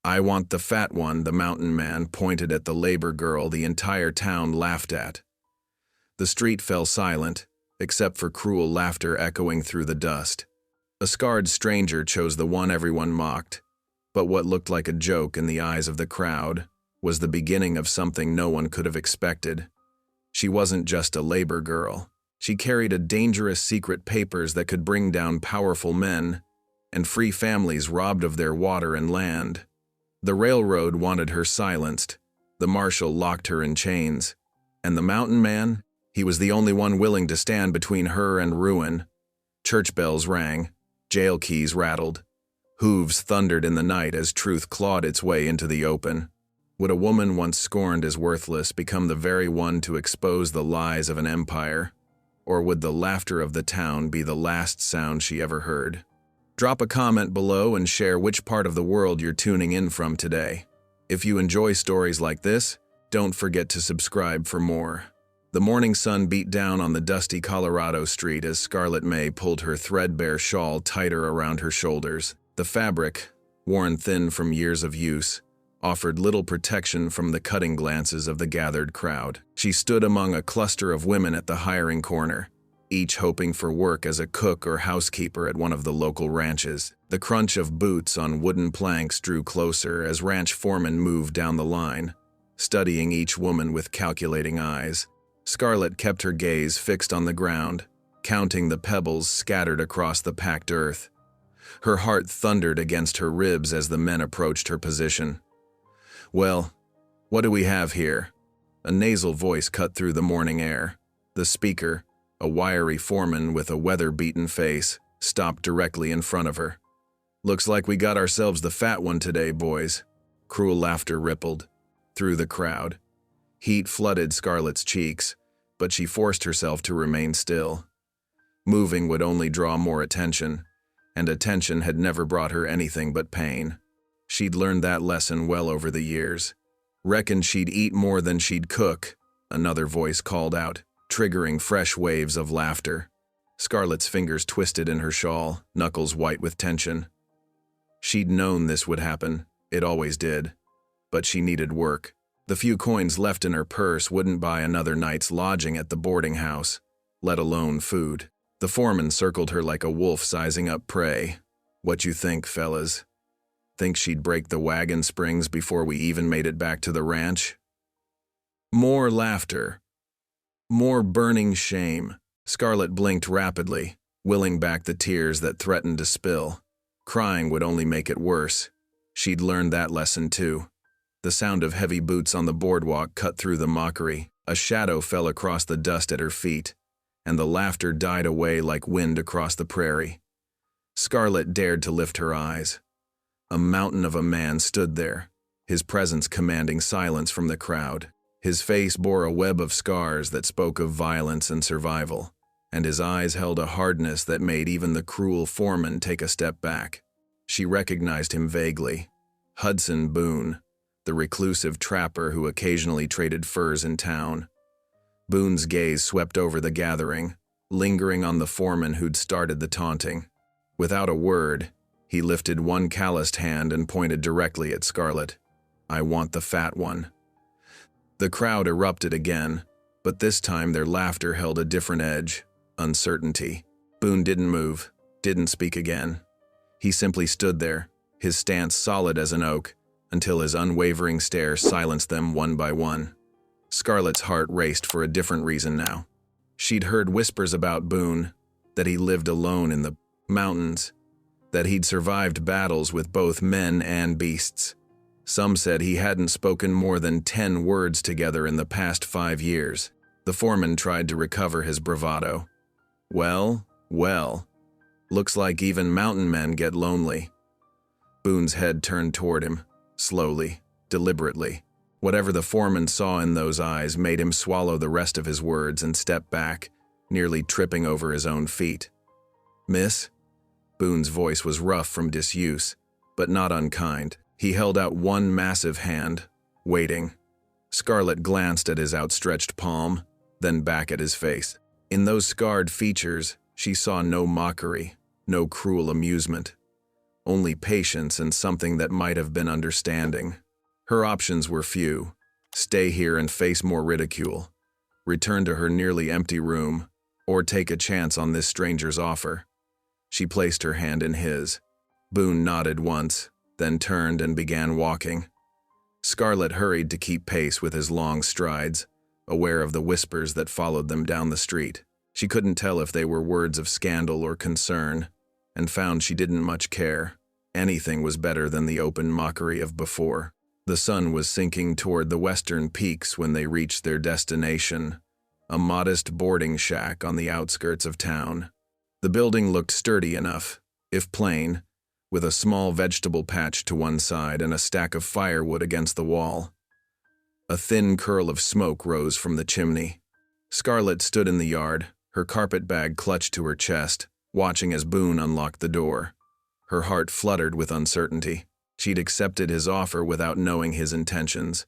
"I want the fat one," the mountain man pointed at the labor girl the entire town laughed at. The street fell silent, except for cruel laughter echoing through the dust. A scarred stranger chose the one everyone mocked, but what looked like a joke in the eyes of the crowd was the beginning of something no one could have expected. She wasn't just a labor girl. She carried a dangerous secret papers that could bring down powerful men and free families robbed of their water and land. The railroad wanted her silenced, the marshal locked her in chains, and the mountain man, he was the only one willing to stand between her and ruin. Church bells rang, jail keys rattled, hooves thundered in the night as truth clawed its way into the open. Would a woman once scorned as worthless become the very one to expose the lies of an empire? Or would the laughter of the town be the last sound she ever heard? Drop a comment below and share which part of the world you're tuning in from today. If you enjoy stories like this, don't forget to subscribe for more. The morning sun beat down on the dusty Colorado street as Scarlett May pulled her threadbare shawl tighter around her shoulders. The fabric, worn thin from years of use, offered little protection from the cutting glances of the gathered crowd. She stood among a cluster of women at the hiring corner, each hoping for work as a cook or housekeeper at one of the local ranches. The crunch of boots on wooden planks drew closer as ranch foremen moved down the line, studying each woman with calculating eyes. Scarlett kept her gaze fixed on the ground, counting the pebbles scattered across the packed earth. Her heart thundered against her ribs as the men approached her position. "Well, what do we have here?" A nasal voice cut through the morning air. The speaker, a wiry foreman with a weather-beaten face, stopped directly in front of her. "Looks like we got ourselves the fat one today, boys." Cruel laughter rippled through the crowd. Heat flooded Scarlett's cheeks, but she forced herself to remain still. Moving would only draw more attention, and attention had never brought her anything but pain. She'd learned that lesson well over the years. "Reckoned she'd eat more than she'd cook," another voice called out, triggering fresh waves of laughter. Scarlett's fingers twisted in her shawl, knuckles white with tension. She'd known this would happen, it always did. But she needed work. The few coins left in her purse wouldn't buy another night's lodging at the boarding house, let alone food. The foreman circled her like a wolf sizing up prey. "What you think, fellas? Think she'd break the wagon springs before we even made it back to the ranch?" More laughter. More burning shame. Scarlett blinked rapidly, willing back the tears that threatened to spill. Crying would only make it worse. She'd learned that lesson too. The sound of heavy boots on the boardwalk cut through the mockery. A shadow fell across the dust at her feet, and the laughter died away like wind across the prairie. Scarlett dared to lift her eyes. A mountain of a man stood there, his presence commanding silence from the crowd. His face bore a web of scars that spoke of violence and survival, and his eyes held a hardness that made even the cruel foreman take a step back. She recognized him vaguely. Hudson Boone, the reclusive trapper who occasionally traded furs in town. Boone's gaze swept over the gathering, lingering on the foreman who'd started the taunting. Without a word, he lifted one calloused hand and pointed directly at Scarlett. "I want the fat one." The crowd erupted again, but this time their laughter held a different edge, uncertainty. Boone didn't move, didn't speak again. He simply stood there, his stance solid as an oak, until his unwavering stare silenced them one by one. Scarlett's heart raced for a different reason now. She'd heard whispers about Boone, that he lived alone in the mountains, that he'd survived battles with both men and beasts. Some said he hadn't spoken more than 10 words together in the past 5 years. The foreman tried to recover his bravado. Well, looks like even mountain men get lonely." Boone's head turned toward him, slowly, deliberately. Whatever the foreman saw in those eyes made him swallow the rest of his words and step back, nearly tripping over his own feet. "Miss?" Boone's voice was rough from disuse, but not unkind. He held out one massive hand, waiting. Scarlett glanced at his outstretched palm, then back at his face. In those scarred features, she saw no mockery, no cruel amusement. only patience and something that might have been understanding. Her options were few: stay here and face more ridicule, return to her nearly empty room, or take a chance on this stranger's offer. She placed her hand in his. Boone nodded once, then turned and began walking. Scarlett hurried to keep pace with his long strides, aware of the whispers that followed them down the street. She couldn't tell if they were words of scandal or concern, and found she didn't much care. Anything was better than the open mockery of before. The sun was sinking toward the western peaks when they reached their destination, a modest boarding shack on the outskirts of town. The building looked sturdy enough, if plain, with a small vegetable patch to one side and a stack of firewood against the wall. A thin curl of smoke rose from the chimney. Scarlett stood in the yard, her carpet bag clutched to her chest, watching as Boone unlocked the door. Her heart fluttered with uncertainty. She'd accepted his offer without knowing his intentions,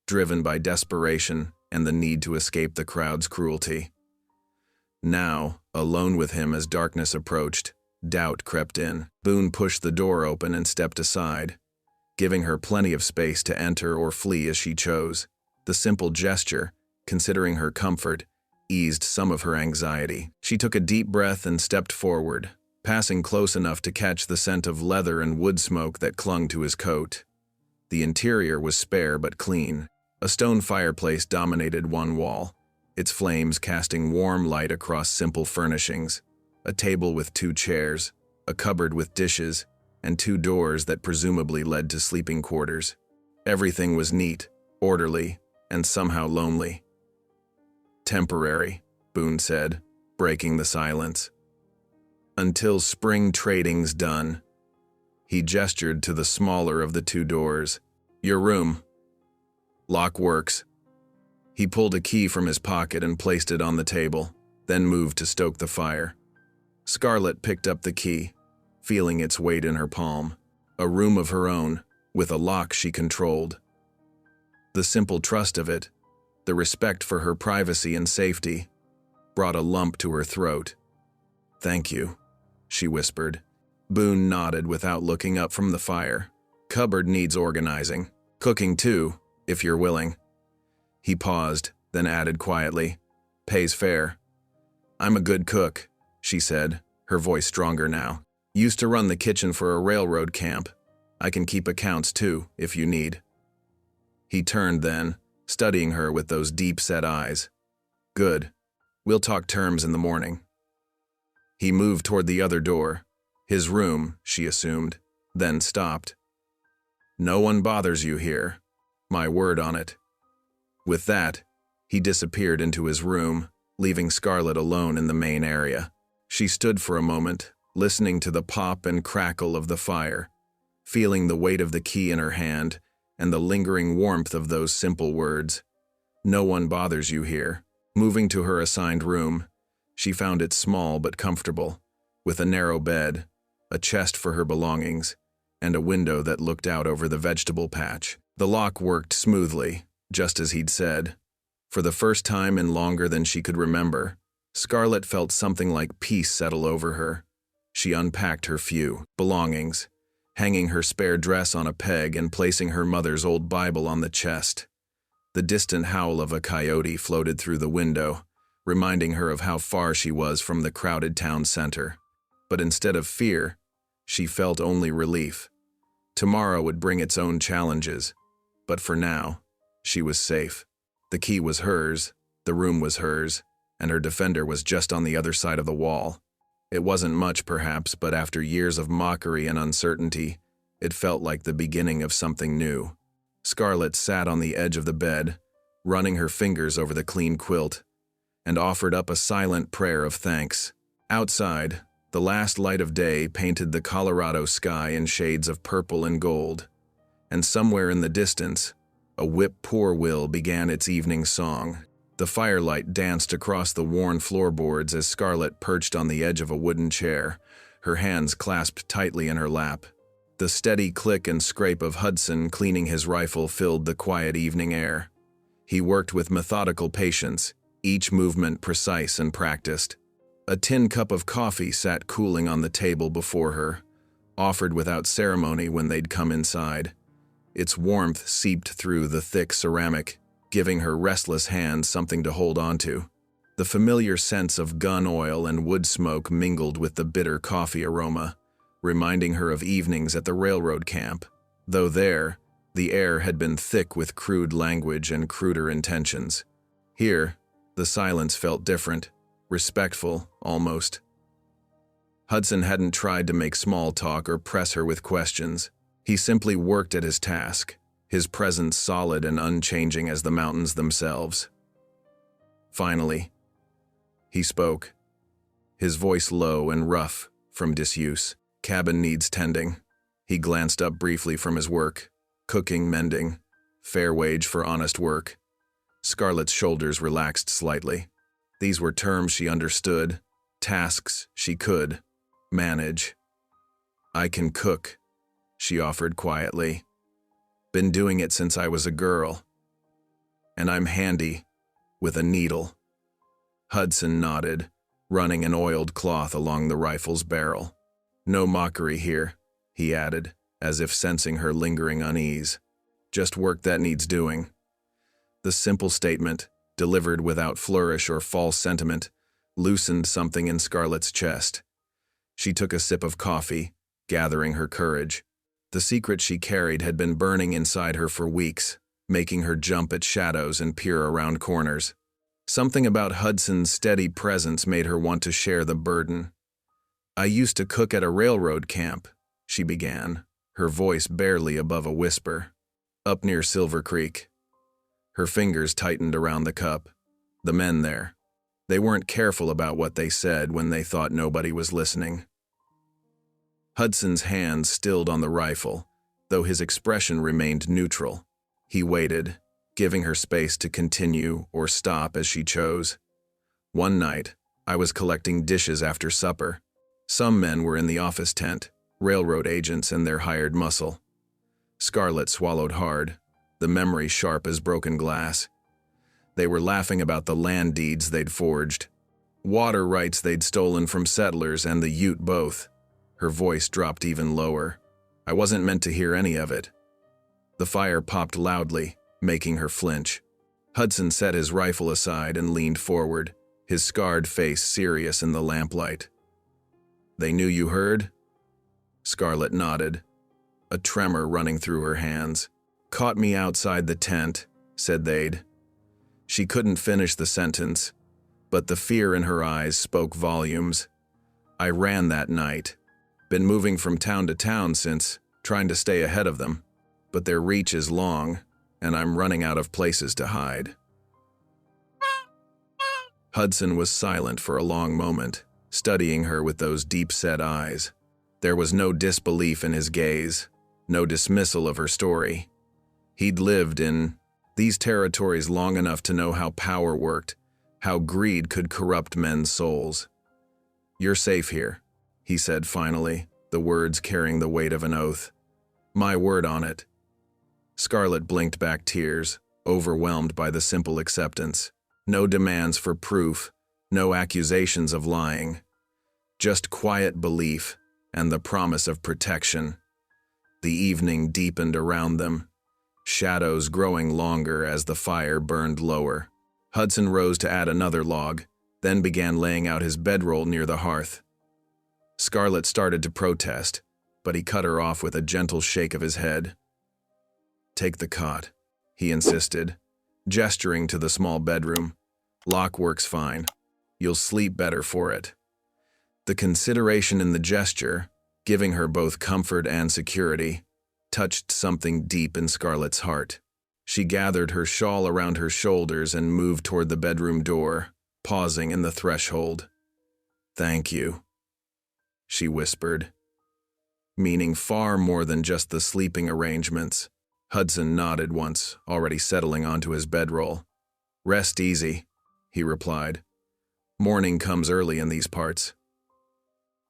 driven by desperation and the need to escape the crowd's cruelty. Now, alone with him as darkness approached, doubt crept in. Boone pushed the door open and stepped aside, giving her plenty of space to enter or flee as she chose. The simple gesture, considering her comfort, eased some of her anxiety. She took a deep breath and stepped forward, passing close enough to catch the scent of leather and wood smoke that clung to his coat. The interior was spare but clean. A stone fireplace dominated one wall, its flames casting warm light across simple furnishings. A table with 2 chairs, a cupboard with dishes, and 2 doors that presumably led to sleeping quarters. Everything was neat, orderly, and somehow lonely. "Temporary," Boone said, breaking the silence. "Until spring trading's done." He gestured to the smaller of the 2 doors. "Your room. Lock works." He pulled a key from his pocket and placed it on the table, then moved to stoke the fire. Scarlett picked up the key, feeling its weight in her palm. A room of her own, with a lock she controlled. The simple trust of it, the respect for her privacy and safety, brought a lump to her throat. "Thank you," she whispered. Boone nodded without looking up from the fire. "Cupboard needs organizing. Cooking too, if you're willing." He paused, then added quietly, "Pays fair." "I'm a good cook," she said, her voice stronger now. "Used to run the kitchen for a railroad camp. I can keep accounts too, if you need." He turned then, studying her with those deep-set eyes. "Good. We'll talk terms in the morning." He moved toward the other door. His room, she assumed, then stopped. "No one bothers you here. My word on it." With that, he disappeared into his room, leaving Scarlett alone in the main area. She stood for a moment, listening to the pop and crackle of the fire, feeling the weight of the key in her hand and the lingering warmth of those simple words. "No one bothers you here." Moving to her assigned room, she found it small but comfortable, with a narrow bed, a chest for her belongings, and a window that looked out over the vegetable patch. The lock worked smoothly, just as he'd said. For the first time in longer than she could remember, Scarlett felt something like peace settle over her. She unpacked her few belongings, hanging her spare dress on a peg and placing her mother's old Bible on the chest. The distant howl of a coyote floated through the window, reminding her of how far she was from the crowded town center. But instead of fear, she felt only relief. Tomorrow would bring its own challenges, but for now, she was safe. The key was hers, the room was hers, and her defender was just on the other side of the wall. It wasn't much, perhaps, but after years of mockery and uncertainty, it felt like the beginning of something new. Scarlett sat on the edge of the bed, running her fingers over the clean quilt, and offered up a silent prayer of thanks. Outside, the last light of day painted the Colorado sky in shades of purple and gold, and somewhere in the distance, a whip-poor-will began its evening song. The firelight danced across the worn floorboards as Scarlett perched on the edge of a wooden chair, her hands clasped tightly in her lap. The steady click and scrape of Hudson cleaning his rifle filled the quiet evening air. He worked with methodical patience, each movement precise and practiced. A tin cup of coffee sat cooling on the table before her, offered without ceremony when they'd come inside. Its warmth seeped through the thick ceramic, giving her restless hands something to hold onto. The familiar scents of gun oil and wood smoke mingled with the bitter coffee aroma, reminding her of evenings at the railroad camp, though there, the air had been thick with crude language and cruder intentions. Here, the silence felt different, respectful, almost. Hudson hadn't tried to make small talk or press her with questions. He simply worked at his task, his presence solid and unchanging as the mountains themselves. Finally, he spoke, his voice low and rough from disuse. "Cabin needs tending." He glanced up briefly from his work. Cooking, mending, fair wage for honest work. Scarlett's shoulders relaxed slightly. These were terms she understood, tasks she could manage. "I can cook," she offered quietly. "Been doing it since I was a girl. And I'm handy with a needle." Hudson nodded, running an oiled cloth along the rifle's barrel. "No mockery here," he added, as if sensing her lingering unease. "Just work that needs doing." The simple statement, delivered without flourish or false sentiment, loosened something in Scarlett's chest. She took a sip of coffee, gathering her courage. The secret she carried had been burning inside her for weeks, making her jump at shadows and peer around corners. Something about Hudson's steady presence made her want to share the burden. "I used to cook at a railroad camp," she began, her voice barely above a whisper. "Up near Silver Creek." Her fingers tightened around the cup. The men there. They weren't careful about what they said when they thought nobody was listening. Hudson's hands stilled on the rifle, though his expression remained neutral. He waited, giving her space to continue or stop as she chose. "One night, I was collecting dishes after supper. Some men were in the office tent, railroad agents and their hired muscle." Scarlett swallowed hard, the memory sharp as broken glass. They were laughing about the land deeds they'd forged, water rights they'd stolen from settlers and the Ute both. Her voice dropped even lower. "I wasn't meant to hear any of it." The fire popped loudly, making her flinch. Hudson set his rifle aside and leaned forward, his scarred face serious in the lamplight. "They knew you heard?" Scarlett nodded, a tremor running through her hands. "Caught me outside the tent," said they'd. She couldn't finish the sentence, but the fear in her eyes spoke volumes. "I ran that night. Been moving from town to town since, trying to stay ahead of them. But their reach is long, and I'm running out of places to hide." Hudson was silent for a long moment, studying her with those deep-set eyes. There was no disbelief in his gaze, no dismissal of her story. He'd lived in these territories long enough to know how power worked, how greed could corrupt men's souls. "You're safe here," he said finally, the words carrying the weight of an oath. "My word on it." Scarlett blinked back tears, overwhelmed by the simple acceptance. No demands for proof, no accusations of lying. Just quiet belief and the promise of protection. The evening deepened around them, shadows growing longer as the fire burned lower. Hudson rose to add another log, then began laying out his bedroll near the hearth. Scarlett started to protest, but he cut her off with a gentle shake of his head. "Take the cot," he insisted, gesturing to the small bedroom. "Lock works fine. You'll sleep better for it." The consideration in the gesture, giving her both comfort and security, touched something deep in Scarlett's heart. She gathered her shawl around her shoulders and moved toward the bedroom door, pausing in the threshold. "Thank you," she whispered, meaning far more than just the sleeping arrangements. Hudson nodded once, already settling onto his bedroll. "Rest easy," he replied. "Morning comes early in these parts."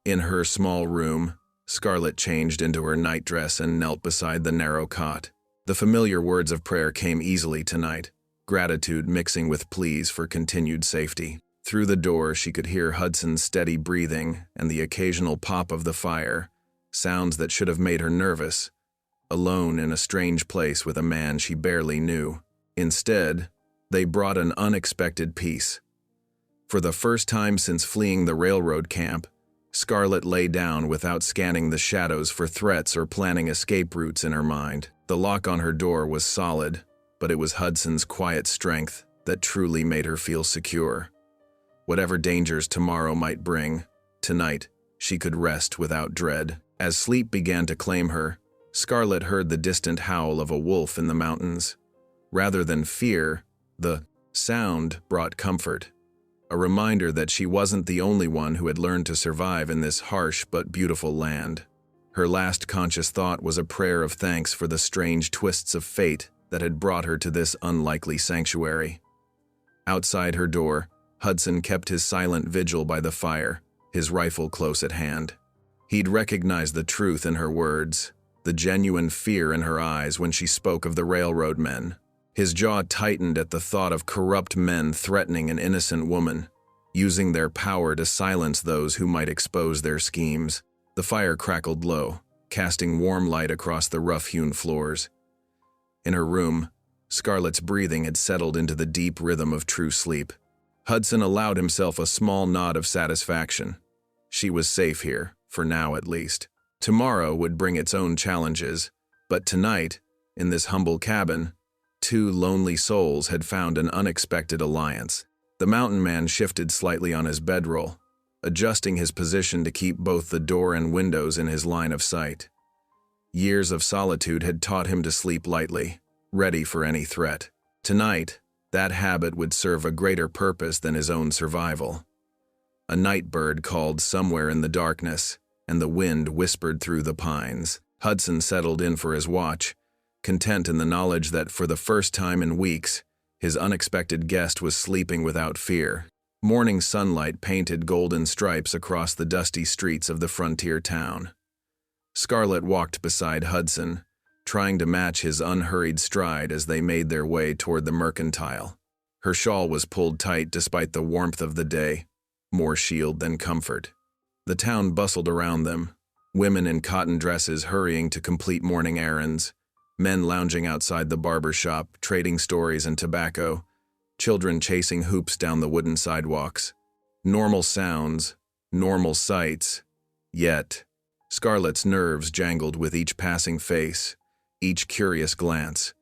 In her small room, Scarlett changed into her nightdress and knelt beside the narrow cot. The familiar words of prayer came easily tonight, gratitude mixing with pleas for continued safety. Through the door, she could hear Hudson's steady breathing and the occasional pop of the fire, sounds that should have made her nervous, alone in a strange place with a man she barely knew. Instead, they brought an unexpected peace. For the first time since fleeing the railroad camp, Scarlett lay down without scanning the shadows for threats or planning escape routes in her mind. The lock on her door was solid, but it was Hudson's quiet strength that truly made her feel secure. Whatever dangers tomorrow might bring, tonight she could rest without dread. As sleep began to claim her, Scarlett heard the distant howl of a wolf in the mountains. Rather than fear, the sound brought comfort, a reminder that she wasn't the only one who had learned to survive in this harsh but beautiful land. Her last conscious thought was a prayer of thanks for the strange twists of fate that had brought her to this unlikely sanctuary. Outside her door, Hudson kept his silent vigil by the fire, his rifle close at hand. He'd recognized the truth in her words, the genuine fear in her eyes when she spoke of the railroad men. His jaw tightened at the thought of corrupt men threatening an innocent woman, using their power to silence those who might expose their schemes. The fire crackled low, casting warm light across the rough-hewn floors. In her room, Scarlett's breathing had settled into the deep rhythm of true sleep. Hudson allowed himself a small nod of satisfaction. She was safe here, for now at least. Tomorrow would bring its own challenges, but tonight, in this humble cabin, two lonely souls had found an unexpected alliance. The mountain man shifted slightly on his bedroll, adjusting his position to keep both the door and windows in his line of sight. Years of solitude had taught him to sleep lightly, ready for any threat. Tonight, that habit would serve a greater purpose than his own survival. A night bird called somewhere in the darkness, and the wind whispered through the pines. Hudson settled in for his watch, content in the knowledge that for the first time in weeks, his unexpected guest was sleeping without fear. Morning sunlight painted golden stripes across the dusty streets of the frontier town. Scarlett walked beside Hudson, trying to match his unhurried stride as they made their way toward the mercantile. Her shawl was pulled tight despite the warmth of the day, more shield than comfort. The town bustled around them, women in cotton dresses hurrying to complete morning errands, men lounging outside the barber shop, trading stories and tobacco, children chasing hoops down the wooden sidewalks. Normal sounds, normal sights, yet Scarlett's nerves jangled with each passing face, each curious glance.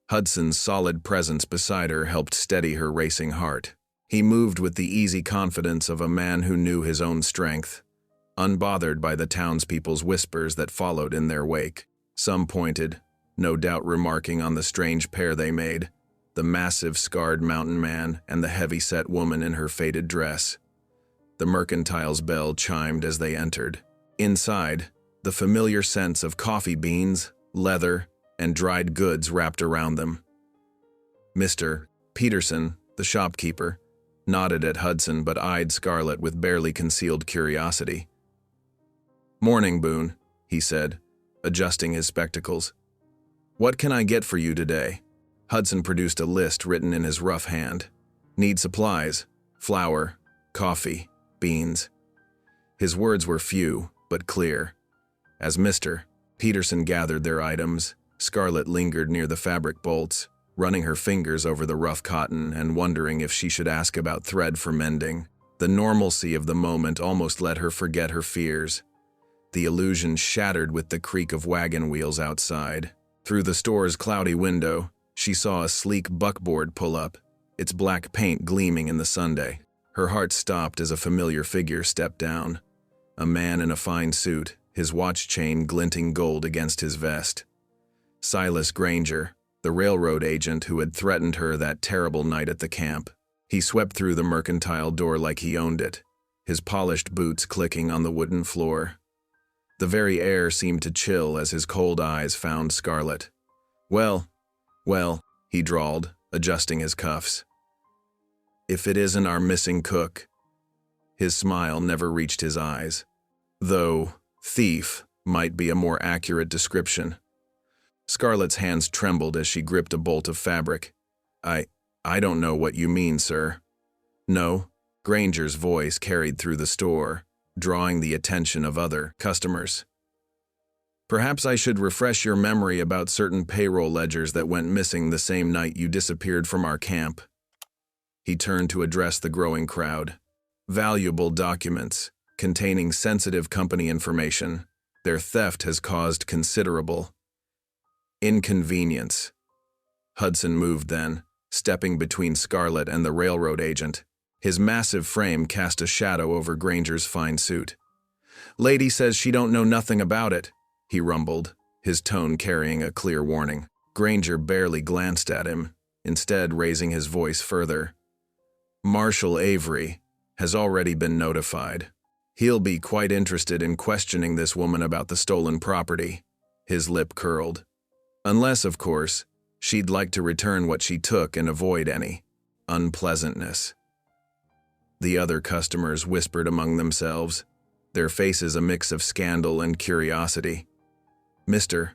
Hudson's solid presence beside her helped steady her racing heart. He moved with the easy confidence of a man who knew his own strength, unbothered by the townspeople's whispers that followed in their wake. Some pointed, no doubt remarking on the strange pair they made, the massive scarred mountain man and the heavy-set woman in her faded dress. The mercantile's bell chimed as they entered. Inside, the familiar scents of coffee beans, leather, and dried goods wrapped around them. Mr. Peterson, the shopkeeper, nodded at Hudson but eyed Scarlett with barely concealed curiosity. "Morning, Boone," he said, adjusting his spectacles. "What can I get for you today?" Hudson produced a list written in his rough hand. "Need supplies, flour, coffee, beans." His words were few, but clear. As Mr. Peterson gathered their items, Scarlett lingered near the fabric bolts, running her fingers over the rough cotton and wondering if she should ask about thread for mending. The normalcy of the moment almost let her forget her fears. The illusion shattered with the creak of wagon wheels outside. Through the store's cloudy window, she saw a sleek buckboard pull up, its black paint gleaming in the sunday. Her heart stopped as a familiar figure stepped down. A man in a fine suit, his watch chain glinting gold against his vest. Silas Granger, the railroad agent who had threatened her that terrible night at the camp. He swept through the mercantile door like he owned it, his polished boots clicking on the wooden floor. The very air seemed to chill as his cold eyes found Scarlett. Well, he drawled, adjusting his cuffs. "If it isn't our missing cook." His smile never reached his eyes, though thief might be a more accurate description. Scarlett's hands trembled as she gripped a bolt of fabric. I don't know what you mean, sir." "No," Granger's voice carried through the store, drawing the attention of other customers. Perhaps I should refresh your memory about certain payroll ledgers that went missing the same night you disappeared from our camp. He turned to address the growing crowd. Valuable documents, containing sensitive company information. Their theft has caused considerable inconvenience. Hudson moved then, stepping between Scarlett and the railroad agent. His massive frame cast a shadow over Granger's fine suit. "Lady says she don't know nothing about it," he rumbled, his tone carrying a clear warning. Granger barely glanced at him, instead raising his voice further. "Marshal Avery has already been notified. He'll be quite interested in questioning this woman about the stolen property." His lip curled. "Unless, of course, she'd like to return what she took and avoid any unpleasantness." The other customers whispered among themselves, their faces a mix of scandal and curiosity. Mr.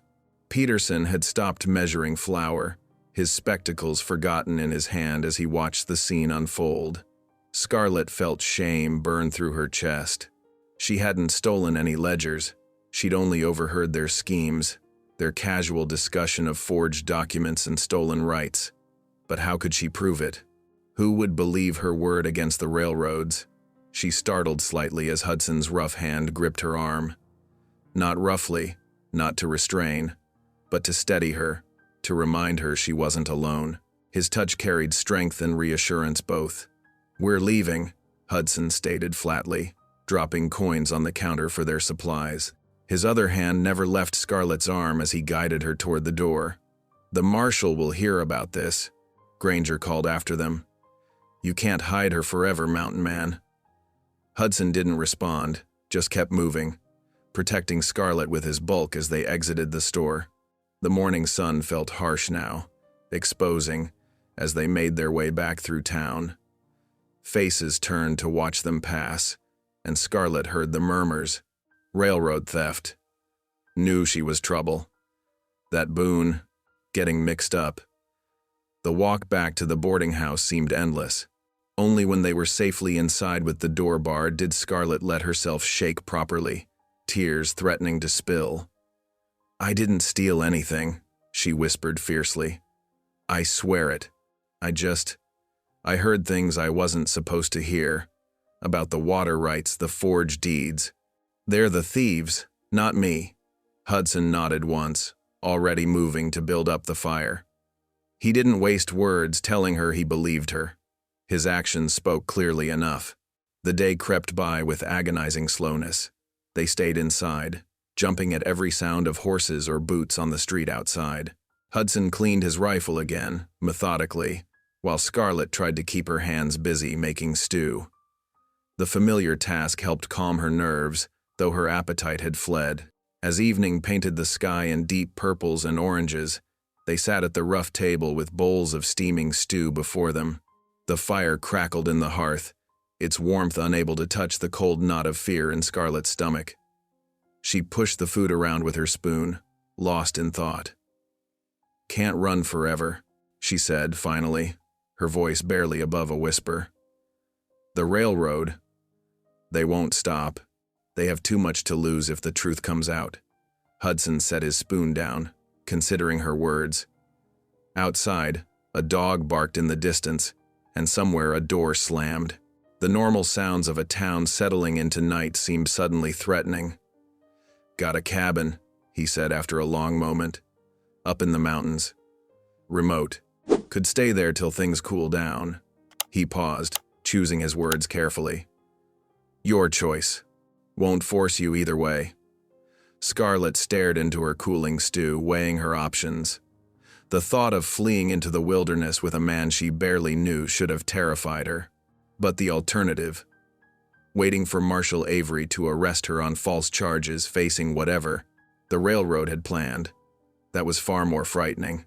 Peterson had stopped measuring flour, his spectacles forgotten in his hand as he watched the scene unfold. Scarlett felt shame burn through her chest. She hadn't stolen any ledgers. She'd only overheard their schemes, their casual discussion of forged documents and stolen rights. But how could she prove it? Who would believe her word against the railroads? She startled slightly as Hudson's rough hand gripped her arm. Not roughly, not to restrain, but to steady her, to remind her she wasn't alone. His touch carried strength and reassurance both. "We're leaving," Hudson stated flatly, dropping coins on the counter for their supplies. His other hand never left Scarlett's arm as he guided her toward the door. "The marshal will hear about this," Granger called after them. "You can't hide her forever, Mountain Man." Hudson didn't respond, just kept moving, protecting Scarlett with his bulk as they exited the store. The morning sun felt harsh now, exposing, as they made their way back through town. Faces turned to watch them pass, and Scarlett heard the murmurs. Railroad theft. Knew she was trouble. That Boone, getting mixed up. The walk back to the boarding house seemed endless. Only when they were safely inside with the door barred did Scarlett let herself shake properly, tears threatening to spill. "I didn't steal anything," she whispered fiercely. "I swear it. I heard things I wasn't supposed to hear, about the water rights, the forged deeds. They're the thieves, not me." Hudson nodded once, already moving to build up the fire. He didn't waste words telling her he believed her. His actions spoke clearly enough. The day crept by with agonizing slowness. They stayed inside, jumping at every sound of horses or boots on the street outside. Hudson cleaned his rifle again, methodically, while Scarlett tried to keep her hands busy making stew. The familiar task helped calm her nerves, though her appetite had fled. As evening painted the sky in deep purples and oranges, they sat at the rough table with bowls of steaming stew before them. The fire crackled in the hearth, its warmth unable to touch the cold knot of fear in Scarlett's stomach. She pushed the food around with her spoon, lost in thought. "Can't run forever," she said finally, her voice barely above a whisper. "The railroad, they won't stop. They have too much to lose if the truth comes out." Hudson set his spoon down, considering her words. Outside, a dog barked in the distance, and somewhere a door slammed. The normal sounds of a town settling into night seemed suddenly threatening. "Got a cabin," he said after a long moment. "Up in the mountains. Remote. Could stay there till things cool down." He paused, choosing his words carefully. "Your choice. Won't force you either way." Scarlett stared into her cooling stew, weighing her options. The thought of fleeing into the wilderness with a man she barely knew should have terrified her. But the alternative, waiting for Marshal Avery to arrest her on false charges, facing whatever the railroad had planned, that was far more frightening.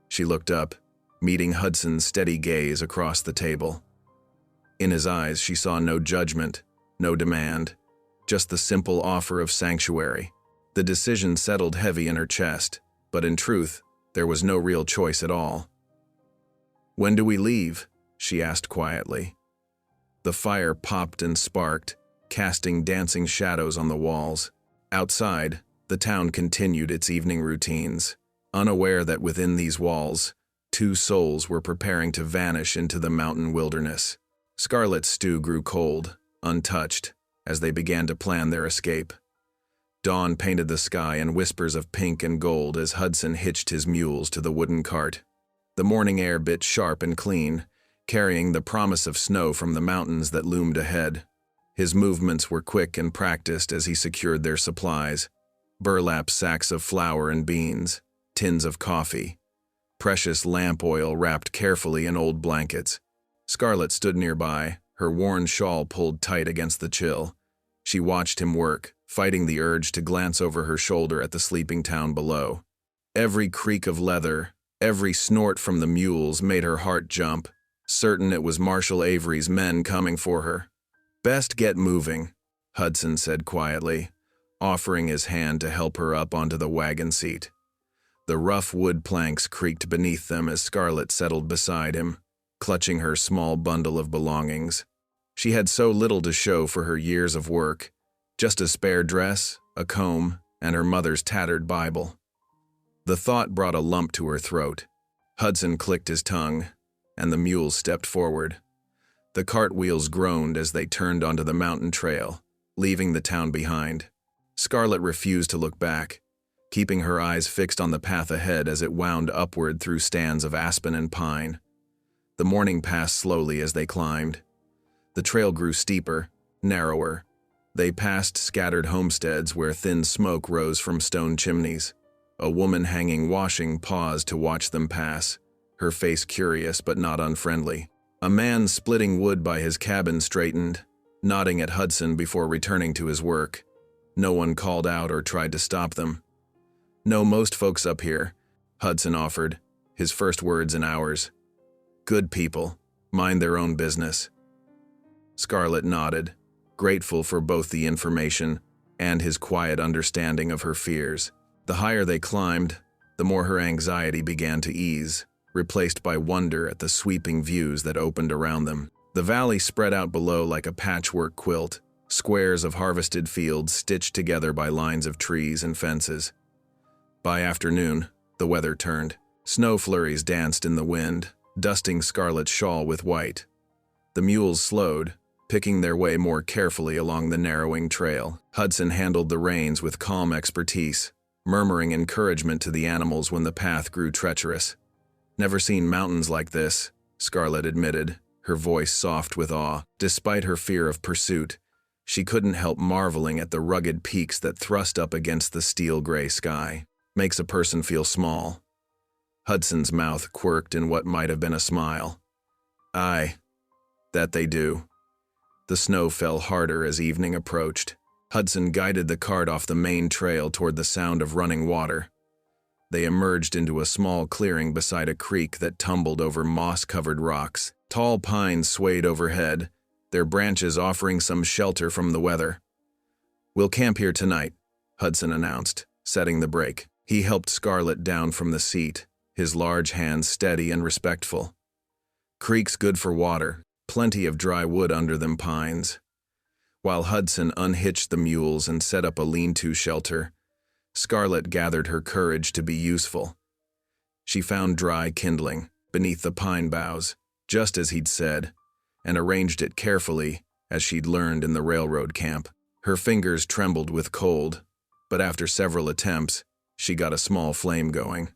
She looked up, meeting Hudson's steady gaze across the table. In his eyes, she saw no judgment, no demand, just the simple offer of sanctuary. The decision settled heavy in her chest, but in truth, there was no real choice at all. "When do we leave?" she asked quietly. The fire popped and sparked, casting dancing shadows on the walls. Outside, The town continued its evening routines, unaware that within these walls, two souls were preparing to vanish into the mountain wilderness. Scarlet's stew grew cold, untouched, as they began to plan their escape. Dawn painted the sky in whispers of pink and gold as Hudson hitched his mules to the wooden cart. The morning air bit sharp and clean, carrying the promise of snow from the mountains that loomed ahead. His movements were quick and practiced as he secured their supplies: burlap sacks of flour and beans, tins of coffee, precious lamp oil wrapped carefully in old blankets. Scarlet stood nearby, her worn shawl pulled tight against the chill. She watched him work, fighting the urge to glance over her shoulder at the sleeping town below. Every creak of leather, every snort from the mules made her heart jump, certain it was Marshal Avery's men coming for her. "Best get moving," Hudson said quietly, offering his hand to help her up onto the wagon seat. The rough wood planks creaked beneath them as Scarlet settled beside him, clutching her small bundle of belongings. She had so little to show for her years of work, just a spare dress, a comb, and her mother's tattered Bible. The thought brought a lump to her throat. Hudson clicked his tongue, and the mules stepped forward. The cartwheels groaned as they turned onto the mountain trail, leaving the town behind. Scarlet refused to look back, keeping her eyes fixed on the path ahead as it wound upward through stands of aspen and pine. The morning passed slowly as they climbed. The trail grew steeper, narrower. They passed scattered homesteads where thin smoke rose from stone chimneys. A woman hanging washing paused to watch them pass, her face curious but not unfriendly. A man splitting wood by his cabin straightened, nodding at Hudson before returning to his work. No one called out or tried to stop them. "Know most folks up here," Hudson offered, his first words in hours. "Good people, mind their own business." Scarlet nodded, grateful for both the information and his quiet understanding of her fears. The higher they climbed, the more her anxiety began to ease, replaced by wonder at the sweeping views that opened around them. The valley spread out below like a patchwork quilt, squares of harvested fields stitched together by lines of trees and fences. By afternoon, the weather turned. Snow flurries danced in the wind, dusting Scarlet's shawl with white. The mules slowed, picking their way more carefully along the narrowing trail. Hudson handled the reins with calm expertise, murmuring encouragement to the animals when the path grew treacherous. "Never seen mountains like this," Scarlet admitted, her voice soft with awe. Despite her fear of pursuit, she couldn't help marveling at the rugged peaks that thrust up against the steel-gray sky. "Makes a person feel small." Hudson's mouth quirked in what might have been a smile. "Aye, that they do." The snow fell harder as evening approached. Hudson guided the cart off the main trail toward the sound of running water. They emerged into a small clearing beside a creek that tumbled over moss-covered rocks. Tall pines swayed overhead, their branches offering some shelter from the weather. "We'll camp here tonight," Hudson announced, setting the brake. He helped Scarlet down from the seat, his large hands steady and respectful. "Creek's good for water, plenty of dry wood under them pines." While Hudson unhitched the mules and set up a lean-to shelter, Scarlet gathered her courage to be useful. She found dry kindling beneath the pine boughs, just as he'd said, and arranged it carefully as she'd learned in the railroad camp. Her fingers trembled with cold, but after several attempts, she got a small flame going.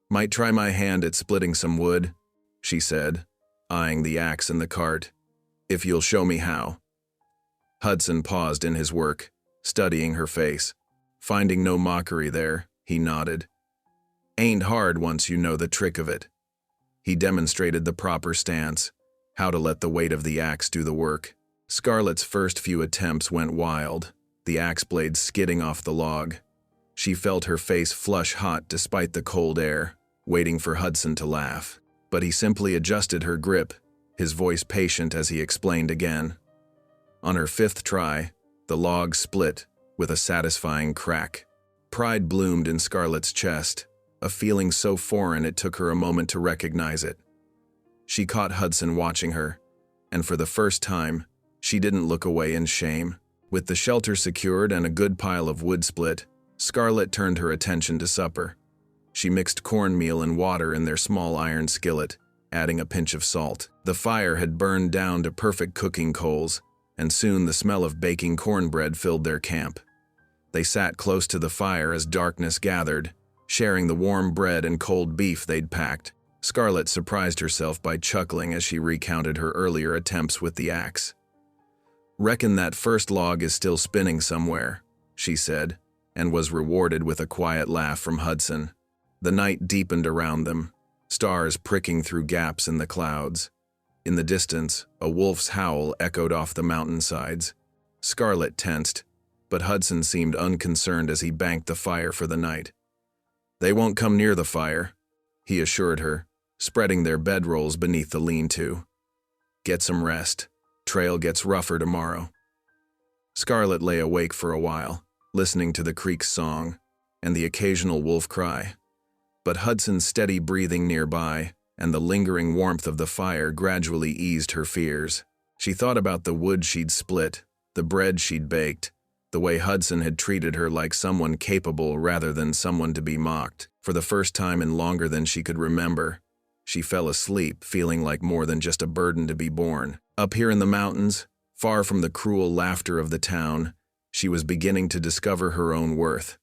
"Might try my hand at splitting some wood," she said, eyeing the axe in the cart, "if you'll show me how." Hudson paused in his work, studying her face. Finding no mockery there, he nodded. "Ain't hard once you know the trick of it." He demonstrated the proper stance, how to let the weight of the axe do the work. Scarlet's first few attempts went wild, the axe blade skidding off the log. She felt her face flush hot despite the cold air, waiting for Hudson to laugh. But he simply adjusted her grip, his voice patient as he explained again. On her fifth try, the log split with a satisfying crack. Pride bloomed in Scarlet's chest, a feeling so foreign it took her a moment to recognize it. She caught Hudson watching her, and for the first time, she didn't look away in shame. With the shelter secured and a good pile of wood split, Scarlett turned her attention to supper. She mixed cornmeal and water in their small iron skillet, adding a pinch of salt. The fire had burned down to perfect cooking coals, and soon the smell of baking cornbread filled their camp. They sat close to the fire as darkness gathered, sharing the warm bread and cold beef they'd packed. Scarlett surprised herself by chuckling as she recounted her earlier attempts with the axe. "Reckon that first log is still spinning somewhere," she said, and was rewarded with a quiet laugh from Hudson. The night deepened around them, stars pricking through gaps in the clouds. In the distance, a wolf's howl echoed off the mountainsides. Scarlett tensed, but Hudson seemed unconcerned as he banked the fire for the night. "They won't come near the fire," he assured her, spreading their bedrolls beneath the lean-to. "Get some rest. Trail gets rougher tomorrow." Scarlett lay awake for a while, listening to the creek's song and the occasional wolf cry. But Hudson's steady breathing nearby and the lingering warmth of the fire gradually eased her fears. She thought about the wood she'd split, the bread she'd baked, the way Hudson had treated her like someone capable rather than someone to be mocked. For the first time in longer than she could remember, she fell asleep, feeling like more than just a burden to be borne. Up here in the mountains, far from the cruel laughter of the town, she was beginning to discover her own worth.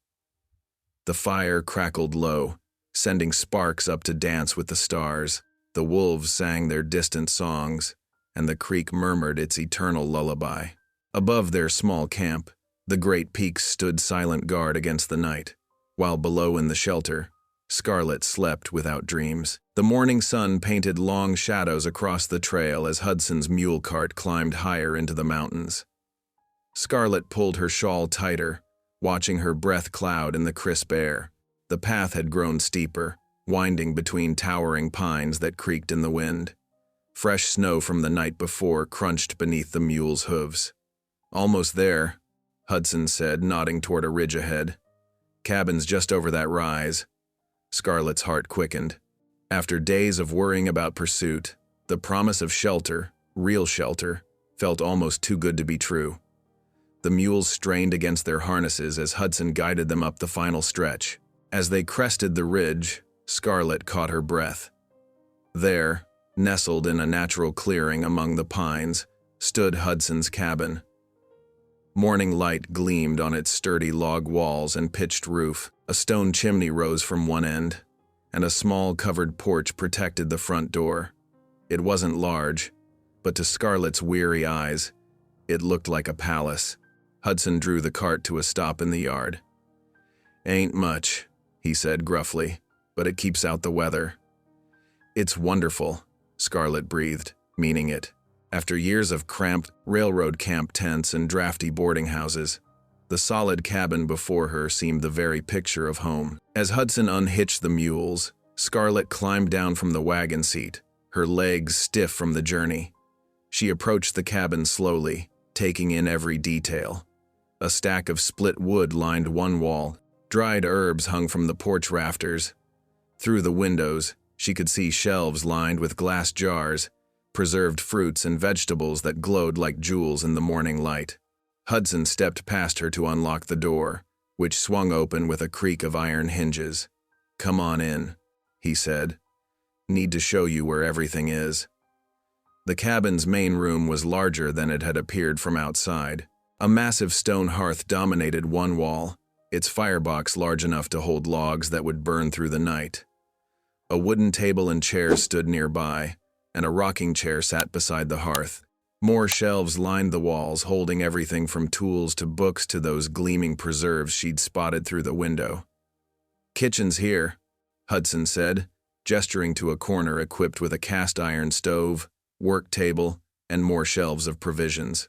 The fire crackled low, sending sparks up to dance with the stars. The wolves sang their distant songs, and the creek murmured its eternal lullaby. Above their small camp, the great peaks stood silent guard against the night, while below in the shelter, Scarlett slept without dreams. The morning sun painted long shadows across the trail as Hudson's mule cart climbed higher into the mountains. Scarlett pulled her shawl tighter, watching her breath cloud in the crisp air. The path had grown steeper, winding between towering pines that creaked in the wind. Fresh snow from the night before crunched beneath the mule's hooves. "Almost there," Hudson said, nodding toward a ridge ahead. "Cabin's just over that rise." Scarlett's heart quickened. After days of worrying about pursuit, the promise of shelter, real shelter, felt almost too good to be true. The mules strained against their harnesses as Hudson guided them up the final stretch. As they crested the ridge, Scarlett caught her breath. There, nestled in a natural clearing among the pines, stood Hudson's cabin. Morning light gleamed on its sturdy log walls and pitched roof. A stone chimney rose from one end, and a small covered porch protected the front door. It wasn't large, but to Scarlett's weary eyes, it looked like a palace. Hudson drew the cart to a stop in the yard. "Ain't much," he said gruffly, "but it keeps out the weather." "It's wonderful," Scarlett breathed, meaning it. After years of cramped railroad camp tents and drafty boarding houses, the solid cabin before her seemed the very picture of home. As Hudson unhitched the mules, Scarlett climbed down from the wagon seat, her legs stiff from the journey. She approached the cabin slowly, taking in every detail. A stack of split wood lined one wall. Dried herbs hung from the porch rafters. Through the windows, she could see shelves lined with glass jars, preserved fruits and vegetables that glowed like jewels in the morning light. Hudson stepped past her to unlock the door, which swung open with a creak of iron hinges. "Come on in," he said. "Need to show you where everything is." The cabin's main room was larger than it had appeared from outside. A massive stone hearth dominated one wall, its firebox large enough to hold logs that would burn through the night. A wooden table and chairs stood nearby, and a rocking chair sat beside the hearth. More shelves lined the walls, holding everything from tools to books to those gleaming preserves she'd spotted through the window. "Kitchen's here," Hudson said, gesturing to a corner equipped with a cast-iron stove, work table, and more shelves of provisions.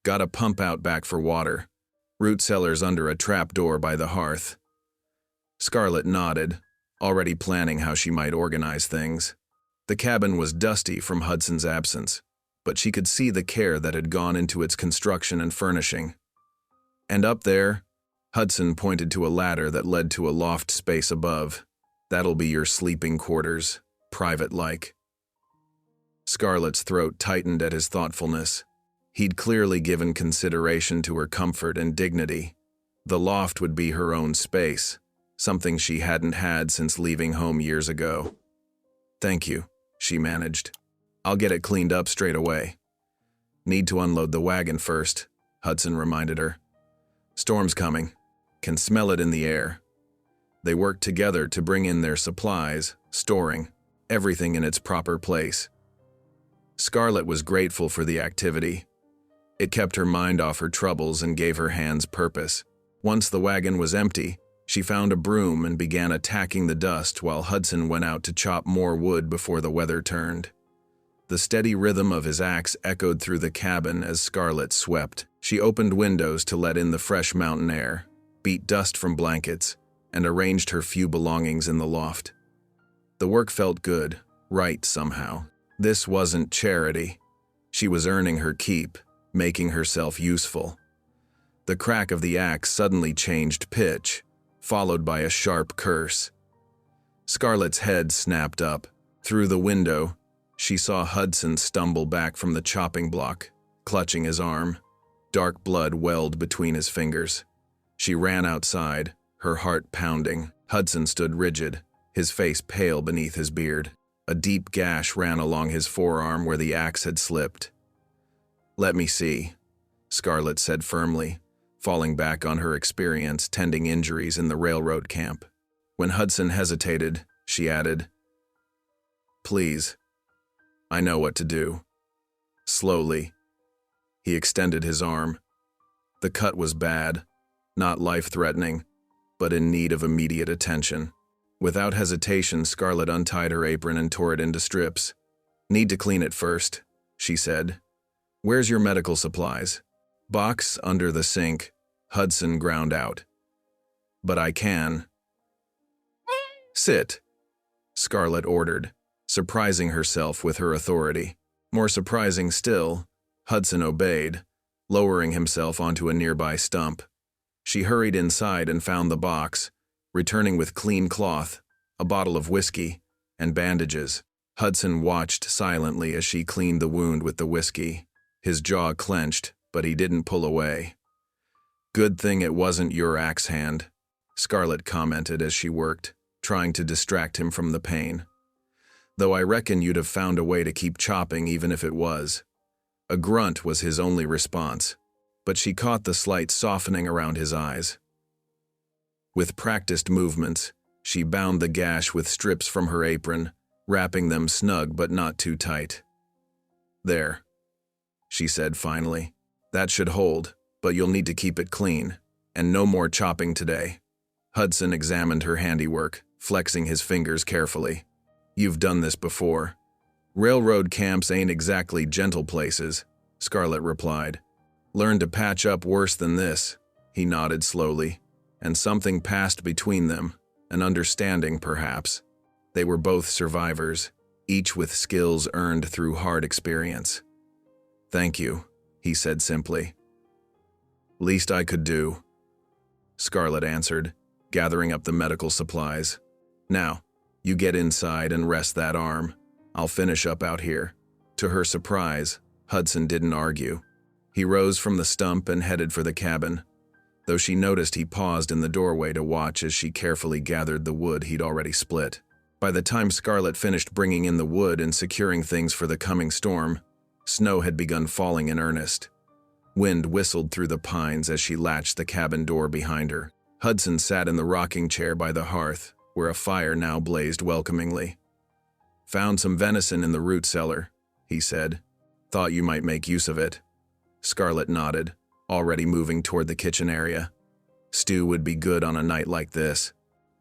"Got a pump out back for water. Root cellars under a trap door by the hearth." Scarlett nodded, already planning how she might organize things. The cabin was dusty from Hudson's absence, but she could see the care that had gone into its construction and furnishing. "And up there," Hudson pointed to a ladder that led to a loft space above. "That'll be your sleeping quarters, private-like." Scarlett's throat tightened at his thoughtfulness. He'd clearly given consideration to her comfort and dignity, The loft would be her own space, something she hadn't had since leaving home years ago. "Thank you," she managed. "I'll get it cleaned up straight away." "Need to unload the wagon first," Hudson reminded her. "Storm's coming. Can smell it in the air." They worked together to bring in their supplies, storing everything in its proper place. Scarlett was grateful for the activity. It kept her mind off her troubles and gave her hands purpose. Once the wagon was empty, she found a broom and began attacking the dust while Hudson went out to chop more wood before the weather turned. The steady rhythm of his axe echoed through the cabin as Scarlett swept. She opened windows to let in the fresh mountain air, beat dust from blankets, and arranged her few belongings in the loft. The work felt good, right somehow. This wasn't charity. She was earning her keep, making herself useful. The crack of the axe suddenly changed pitch, followed by a sharp curse. Scarlett's head snapped up. Through the window, she saw Hudson stumble back from the chopping block, clutching his arm. Dark blood welled between his fingers. She ran outside, her heart pounding. Hudson stood rigid, his face pale beneath his beard. A deep gash ran along his forearm where the axe had slipped. "Let me see," Scarlett said firmly, falling back on her experience tending injuries in the railroad camp. When Hudson hesitated, she added, "Please, I know what to do." Slowly, he extended his arm. The cut was bad, not life-threatening, but in need of immediate attention. Without hesitation, Scarlett untied her apron and tore it into strips. "Need to clean it first," she said. "Where's your medical supplies?" "Box under the sink," Hudson ground out. "But I can." "Sit," Scarlett ordered, surprising herself with her authority. More surprising still, Hudson obeyed, lowering himself onto a nearby stump. She hurried inside and found the box, returning with clean cloth, a bottle of whiskey, and bandages. Hudson watched silently as she cleaned the wound with the whiskey. His jaw clenched, but he didn't pull away. "Good thing it wasn't your axe hand," Scarlett commented as she worked, trying to distract him from the pain. "Though I reckon you'd have found a way to keep chopping even if it was." A grunt was his only response, but she caught the slight softening around his eyes. With practiced movements, she bound the gash with strips from her apron, wrapping them snug but not too tight. "There," she said finally. "That should hold, but you'll need to keep it clean, and no more chopping today." Hudson examined her handiwork, flexing his fingers carefully. "You've done this before." "Railroad camps ain't exactly gentle places," Scarlett replied. "Learned to patch up worse than this," he nodded slowly, and something passed between them, an understanding perhaps. They were both survivors, each with skills earned through hard experience. "Thank you," he said simply. "Least I could do," Scarlett answered, gathering up the medical supplies. "Now, you get inside and rest that arm. I'll finish up out here." To her surprise, Hudson didn't argue. He rose from the stump and headed for the cabin, though she noticed he paused in the doorway to watch as she carefully gathered the wood he'd already split. By the time Scarlett finished bringing in the wood and securing things for the coming storm, snow had begun falling in earnest. Wind whistled through the pines as she latched the cabin door behind her. Hudson sat in the rocking chair by the hearth, where a fire now blazed welcomingly. "Found some venison in the root cellar," he said. "Thought you might make use of it." Scarlett nodded, already moving toward the kitchen area. "Stew would be good on a night like this.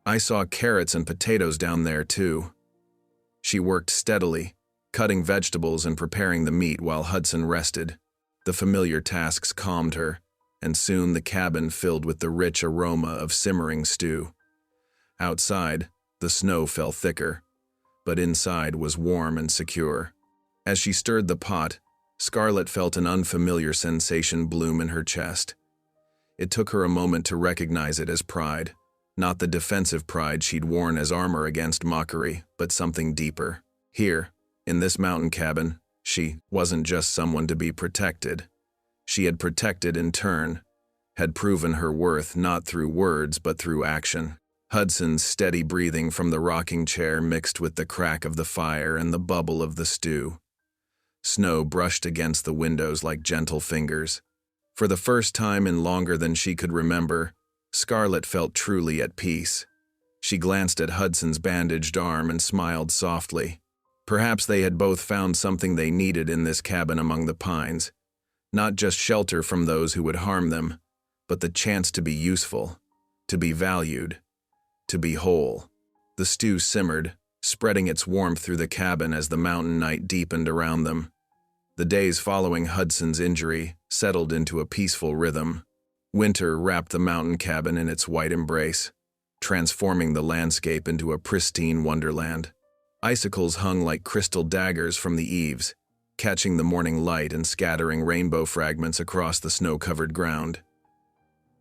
I saw carrots and potatoes down there, too." She worked steadily, cutting vegetables and preparing the meat while Hudson rested. The familiar tasks calmed her, and soon the cabin filled with the rich aroma of simmering stew. Outside, the snow fell thicker, but inside was warm and secure. As she stirred the pot, Scarlett felt an unfamiliar sensation bloom in her chest. It took her a moment to recognize it as pride, not the defensive pride she'd worn as armor against mockery, but something deeper. Here, in this mountain cabin, she wasn't just someone to be protected. She had protected in turn, had proven her worth not through words but through action. Hudson's steady breathing from the rocking chair mixed with the crack of the fire and the bubble of the stew. Snow brushed against the windows like gentle fingers. For the first time in longer than she could remember, Scarlett felt truly at peace. She glanced at Hudson's bandaged arm and smiled softly. Perhaps they had both found something they needed in this cabin among the pines. Not just shelter from those who would harm them, but the chance to be useful, to be valued, to be whole. The stew simmered, spreading its warmth through the cabin as the mountain night deepened around them. The days following Hudson's injury settled into a peaceful rhythm. Winter wrapped the mountain cabin in its white embrace, transforming the landscape into a pristine wonderland. Icicles hung like crystal daggers from the eaves, catching the morning light and scattering rainbow fragments across the snow-covered ground.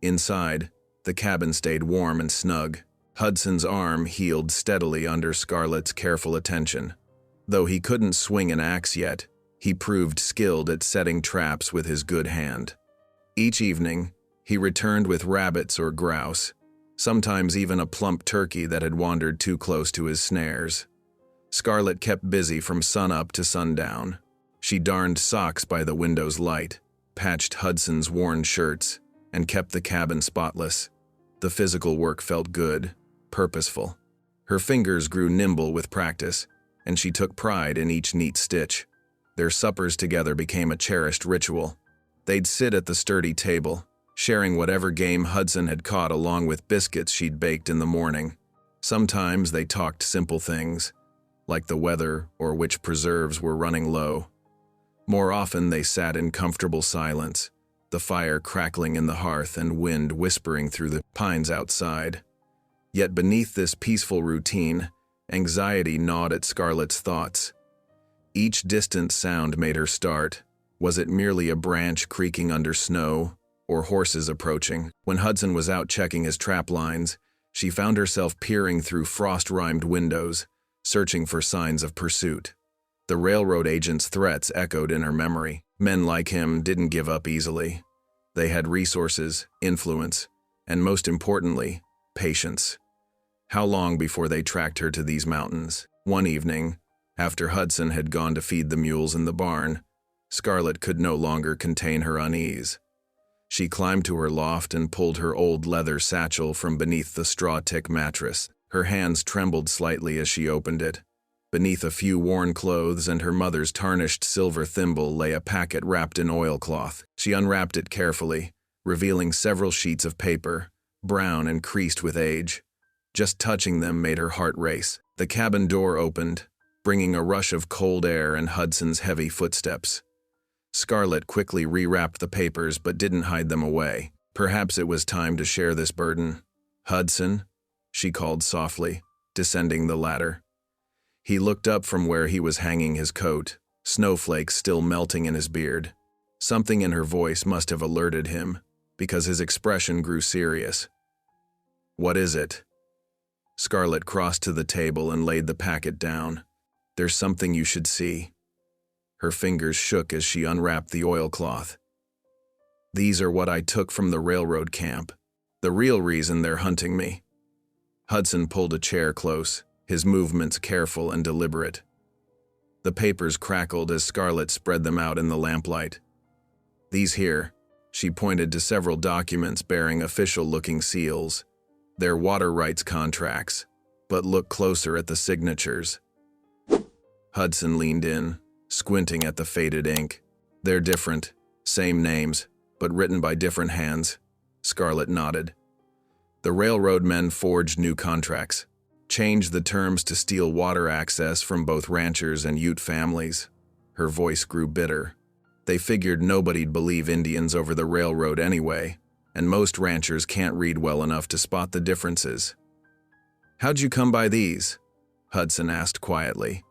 Inside, the cabin stayed warm and snug. Hudson's arm healed steadily under Scarlett's careful attention. Though he couldn't swing an axe yet, he proved skilled at setting traps with his good hand. Each evening, he returned with rabbits or grouse, sometimes even a plump turkey that had wandered too close to his snares. Scarlett kept busy from sunup to sundown. She darned socks by the window's light, patched Hudson's worn shirts, and kept the cabin spotless. The physical work felt good, purposeful. Her fingers grew nimble with practice, and she took pride in each neat stitch. Their suppers together became a cherished ritual. They'd sit at the sturdy table, sharing whatever game Hudson had caught along with biscuits she'd baked in the morning. Sometimes they talked simple things, like the weather or which preserves were running low. More often they sat in comfortable silence, the fire crackling in the hearth and wind whispering through the pines outside. Yet beneath this peaceful routine, anxiety gnawed at Scarlett's thoughts. Each distant sound made her start. Was it merely a branch creaking under snow, or horses approaching? When Hudson was out checking his trap lines, she found herself peering through frost-rimed windows, searching for signs of pursuit. The railroad agent's threats echoed in her memory. Men like him didn't give up easily. They had resources, influence, and most importantly, patience. How long before they tracked her to these mountains? One evening, after Hudson had gone to feed the mules in the barn, Scarlett could no longer contain her unease. She climbed to her loft and pulled her old leather satchel from beneath the straw-tick mattress. Her hands trembled slightly as she opened it. Beneath a few worn clothes and her mother's tarnished silver thimble lay a packet wrapped in oilcloth. She unwrapped it carefully, revealing several sheets of paper, brown and creased with age. Just touching them made her heart race. The cabin door opened, bringing a rush of cold air and Hudson's heavy footsteps. Scarlett quickly rewrapped the papers but didn't hide them away. Perhaps it was time to share this burden. "Hudson," she called softly, descending the ladder. He looked up from where he was hanging his coat, snowflakes still melting in his beard. Something in her voice must have alerted him, because his expression grew serious. "What is it?" Scarlett crossed to the table and laid the packet down. "There's something you should see." Her fingers shook as she unwrapped the oilcloth. "These are what I took from the railroad camp. The real reason they're hunting me." Hudson pulled a chair close, his movements careful and deliberate. The papers crackled as Scarlett spread them out in the lamplight. "These here," she pointed to several documents bearing official-looking seals. "They're water rights contracts, but look closer at the signatures." Hudson leaned in, squinting at the faded ink. "They're different, same names, but written by different hands." Scarlett nodded. "The railroad men forged new contracts, changed the terms to steal water access from both ranchers and Ute families." Her voice grew bitter. "They figured nobody'd believe Indians over the railroad anyway, and most ranchers can't read well enough to spot the differences." "How'd you come by these?" Hudson asked quietly.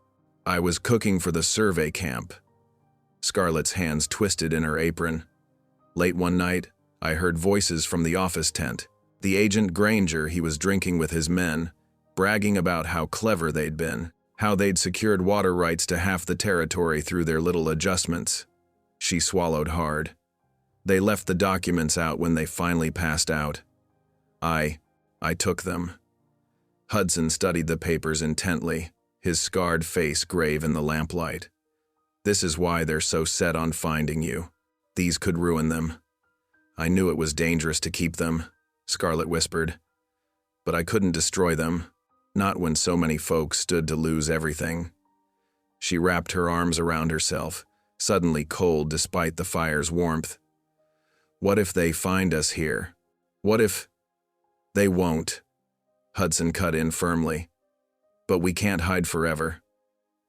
"I was cooking for the survey camp." Scarlett's hands twisted in her apron. "Late one night, I heard voices from the office tent. The agent Granger, he was drinking with his men, bragging about how clever they'd been, how they'd secured water rights to half the territory through their little adjustments." She swallowed hard. They left the documents out when they finally passed out. I took them. Hudson studied the papers intently, his scarred face grave in the lamplight. This is why they're so set on finding you. These could ruin them. I knew it was dangerous to keep them, Scarlett whispered. But I couldn't destroy them, not when so many folks stood to lose everything. She wrapped her arms around herself, suddenly cold despite the fire's warmth. What if they find us here? What if... They won't, Hudson cut in firmly. But we can't hide forever.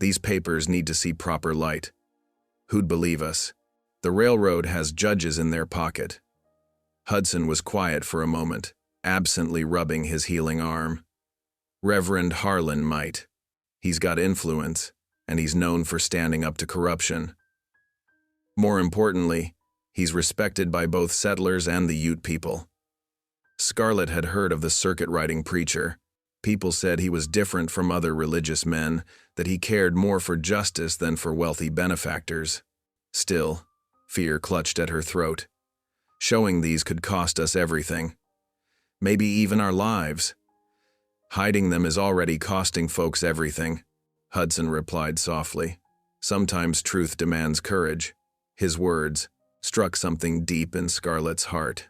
These papers need to see proper light. Who'd believe us? The railroad has judges in their pocket. Hudson was quiet for a moment, absently rubbing his healing arm. Reverend Harlan might. He's got influence, and he's known for standing up to corruption. More importantly, he's respected by both settlers and the Ute people. Scarlett had heard of the circuit-riding preacher. People said he was different from other religious men, that he cared more for justice than for wealthy benefactors. Still, fear clutched at her throat. Showing these could cost us everything. Maybe even our lives. Hiding them is already costing folks everything, Hudson replied softly. Sometimes truth demands courage. His words struck something deep in Scarlett's heart.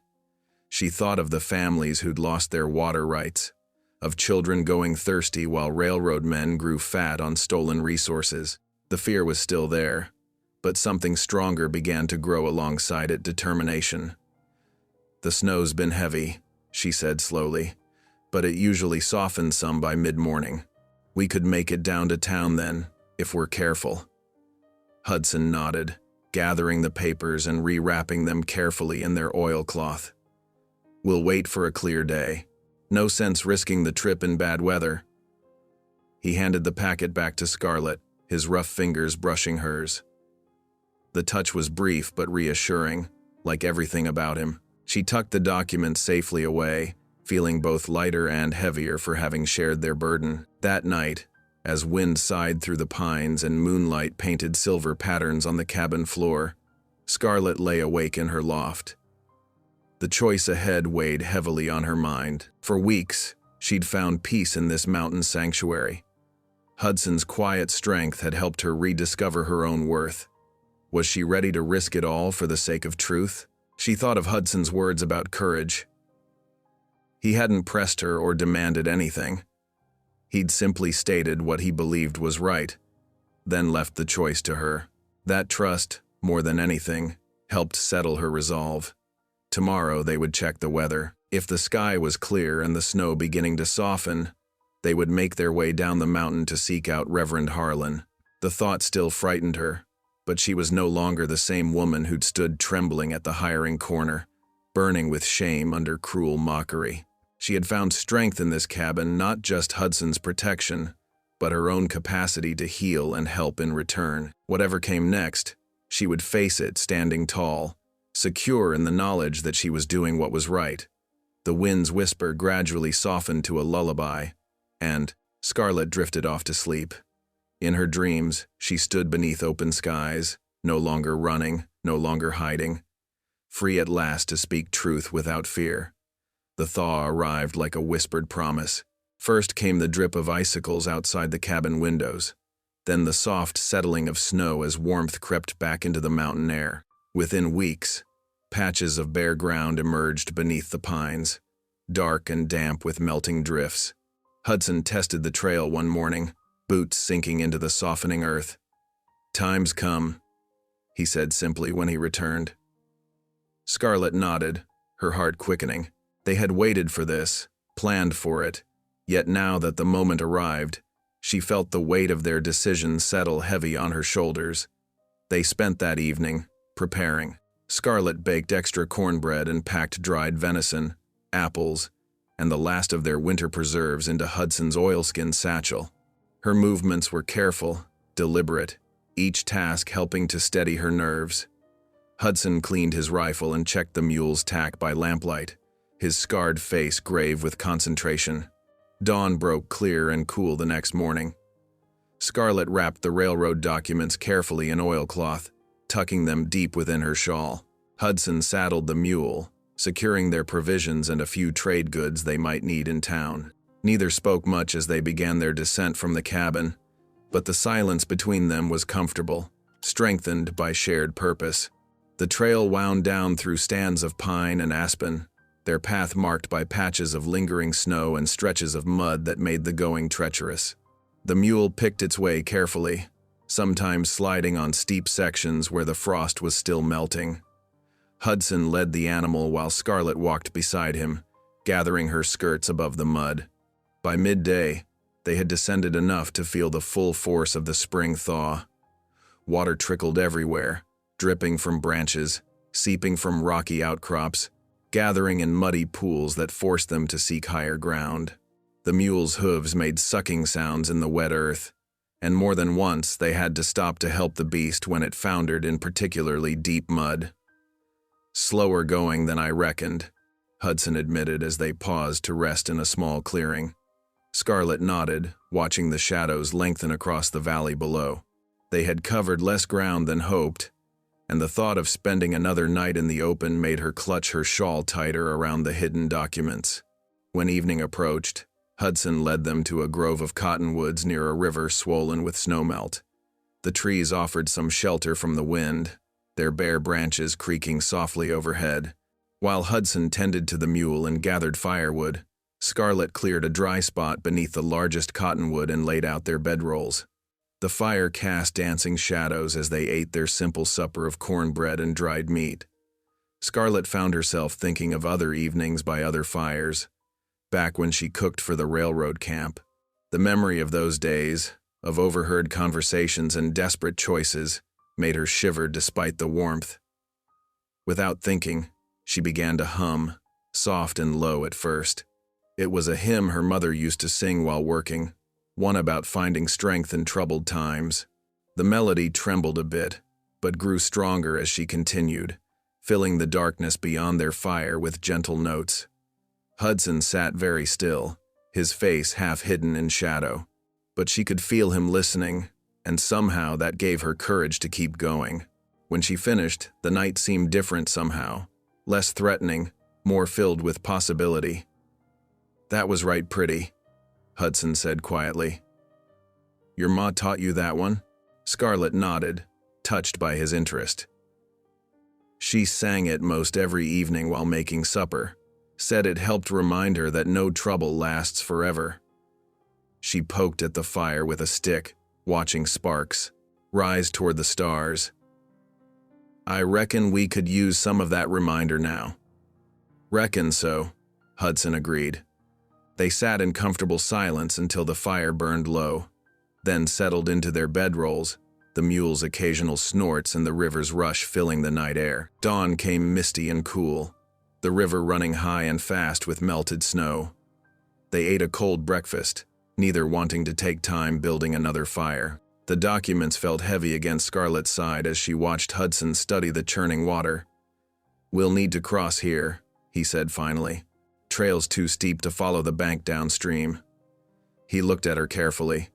She thought of the families who'd lost their water rights, of children going thirsty while railroad men grew fat on stolen resources. The fear was still there, but something stronger began to grow alongside it: determination. The snow's been heavy, she said slowly, but it usually softens some by mid-morning. We could make it down to town then, if we're careful. Hudson nodded, gathering the papers and rewrapping them carefully in their oilcloth. We'll wait for a clear day. No sense risking the trip in bad weather. He handed the packet back to Scarlett, his rough fingers brushing hers. The touch was brief but reassuring, like everything about him. She tucked the document safely away, feeling both lighter and heavier for having shared their burden. That night, as wind sighed through the pines and moonlight painted silver patterns on the cabin floor, Scarlett lay awake in her loft. The choice ahead weighed heavily on her mind. For weeks, she'd found peace in this mountain sanctuary. Hudson's quiet strength had helped her rediscover her own worth. Was she ready to risk it all for the sake of truth? She thought of Hudson's words about courage. He hadn't pressed her or demanded anything. He'd simply stated what he believed was right, then left the choice to her. That trust, more than anything, helped settle her resolve. Tomorrow they would check the weather. If the sky was clear and the snow beginning to soften, they would make their way down the mountain to seek out Reverend Harlan. The thought still frightened her, but she was no longer the same woman who'd stood trembling at the hiring corner, burning with shame under cruel mockery. She had found strength in this cabin, not just Hudson's protection, but her own capacity to heal and help in return. Whatever came next, she would face it standing tall, secure in the knowledge that she was doing what was right. The wind's whisper gradually softened to a lullaby, and Scarlett drifted off to sleep. In her dreams, she stood beneath open skies, no longer running, no longer hiding, free at last to speak truth without fear. The thaw arrived like a whispered promise. First came the drip of icicles outside the cabin windows, then the soft settling of snow as warmth crept back into the mountain air. Within weeks, patches of bare ground emerged beneath the pines, dark and damp with melting drifts. Hudson tested the trail one morning, boots sinking into the softening earth. "Time's come," he said simply when he returned. Scarlett nodded, her heart quickening. They had waited for this, planned for it, yet now that the moment arrived, she felt the weight of their decision settle heavy on her shoulders. They spent that evening preparing. Scarlett baked extra cornbread and packed dried venison, apples, and the last of their winter preserves into Hudson's oilskin satchel. Her movements were careful, deliberate, each task helping to steady her nerves. Hudson cleaned his rifle and checked the mule's tack by lamplight, his scarred face grave with concentration. Dawn broke clear and cool the next morning. Scarlett wrapped the railroad documents carefully in oilcloth, tucking them deep within her shawl. Hudson saddled the mule, securing their provisions and a few trade goods they might need in town. Neither spoke much as they began their descent from the cabin, but the silence between them was comfortable, strengthened by shared purpose. The trail wound down through stands of pine and aspen, their path marked by patches of lingering snow and stretches of mud that made the going treacherous. The mule picked its way carefully, sometimes sliding on steep sections where the frost was still melting. Hudson led the animal while Scarlet walked beside him, gathering her skirts above the mud. By midday, they had descended enough to feel the full force of the spring thaw. Water trickled everywhere, dripping from branches, seeping from rocky outcrops, gathering in muddy pools that forced them to seek higher ground. The mule's hooves made sucking sounds in the wet earth, and more than once they had to stop to help the beast when it foundered in particularly deep mud. "Slower going than I reckoned," Hudson admitted as they paused to rest in a small clearing. Scarlet nodded, watching the shadows lengthen across the valley below. They had covered less ground than hoped, and the thought of spending another night in the open made her clutch her shawl tighter around the hidden documents. When evening approached, Hudson led them to a grove of cottonwoods near a river swollen with snowmelt. The trees offered some shelter from the wind, their bare branches creaking softly overhead. While Hudson tended to the mule and gathered firewood, Scarlet cleared a dry spot beneath the largest cottonwood and laid out their bedrolls. The fire cast dancing shadows as they ate their simple supper of cornbread and dried meat. Scarlet found herself thinking of other evenings by other fires, back when she cooked for the railroad camp. The memory of those days, of overheard conversations and desperate choices, made her shiver despite the warmth. Without thinking, she began to hum, soft and low at first. It was a hymn her mother used to sing while working, one about finding strength in troubled times. The melody trembled a bit, but grew stronger as she continued, filling the darkness beyond their fire with gentle notes. Hudson sat very still, his face half hidden in shadow, but she could feel him listening, and somehow that gave her courage to keep going. When she finished, the night seemed different somehow, less threatening, more filled with possibility. "That was right pretty," Hudson said quietly. "Your ma taught you that one?" Scarlet nodded, touched by his interest. She sang it most every evening while making supper, said it helped remind her that no trouble lasts forever. She poked at the fire with a stick, watching sparks rise toward the stars. "I reckon we could use some of that reminder now." "Reckon so," Hudson agreed. They sat in comfortable silence until the fire burned low, then settled into their bedrolls, the mule's occasional snorts and the river's rush filling the night air. Dawn came misty and cool, the river running high and fast with melted snow. They ate a cold breakfast, neither wanting to take time building another fire. The documents felt heavy against Scarlet's side as she watched Hudson study the churning water. "We'll need to cross here," he said finally. "Trail's too steep to follow the bank downstream." He looked at her carefully.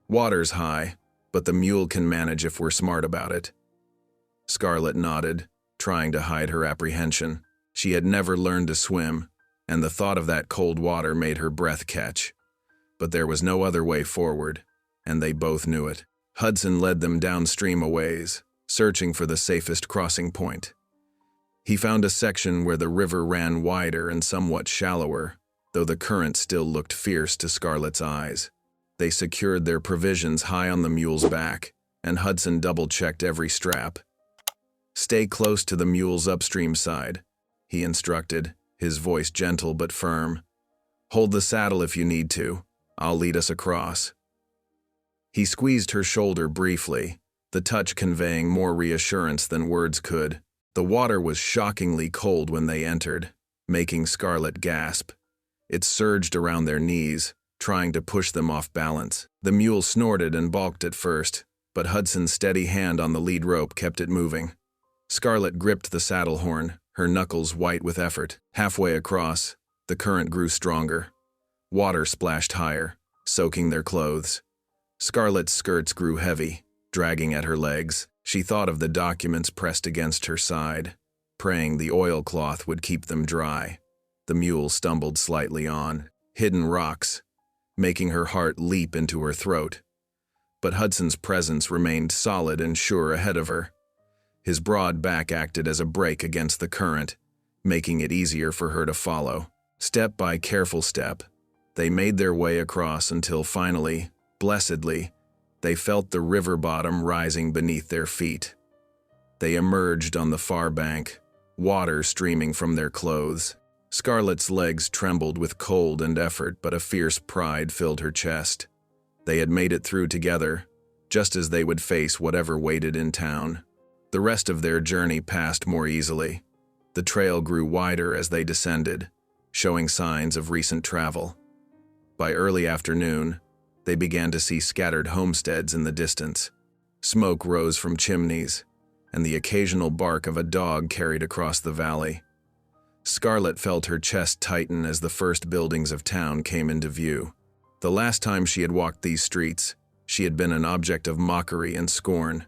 "Water's high, but the mule can manage if we're smart about it." Scarlet nodded, trying to hide her apprehension. She had never learned to swim, and the thought of that cold water made her breath catch. But there was no other way forward, and they both knew it. Hudson led them downstream a ways, searching for the safest crossing point. He found a section where the river ran wider and somewhat shallower, though the current still looked fierce to Scarlet's eyes. They secured their provisions high on the mule's back, and Hudson double-checked every strap. "Stay close to the mule's upstream side," he instructed, his voice gentle but firm. "Hold the saddle if you need to. I'll lead us across." He squeezed her shoulder briefly, the touch conveying more reassurance than words could. The water was shockingly cold when they entered, making Scarlet gasp. It surged around their knees, trying to push them off balance. The mule snorted and balked at first, but Hudson's steady hand on the lead rope kept it moving. Scarlet gripped the saddle horn, her knuckles white with effort. Halfway across, the current grew stronger. Water splashed higher, soaking their clothes. Scarlet's skirts grew heavy, dragging at her legs. She thought of the documents pressed against her side. praying the oilcloth would keep them dry. The mule stumbled slightly on hidden rocks, making her heart leap into her throat. But Hudson's presence remained solid and sure ahead of her. His broad back acted as a brake against the current, making it easier for her to follow. Step by careful step, they made their way across until finally, blessedly, they felt the river bottom rising beneath their feet. They emerged on the far bank, water streaming from their clothes. Scarlett's legs trembled with cold and effort, but a fierce pride filled her chest. They had made it through together, just as they would face whatever waited in town. The rest of their journey passed more easily. The trail grew wider as they descended, showing signs of recent travel. By early afternoon, they began to see scattered homesteads in the distance. Smoke rose from chimneys, and the occasional bark of a dog carried across the valley. Scarlett felt her chest tighten as the first buildings of town came into view. The last time she had walked these streets, she had been an object of mockery and scorn.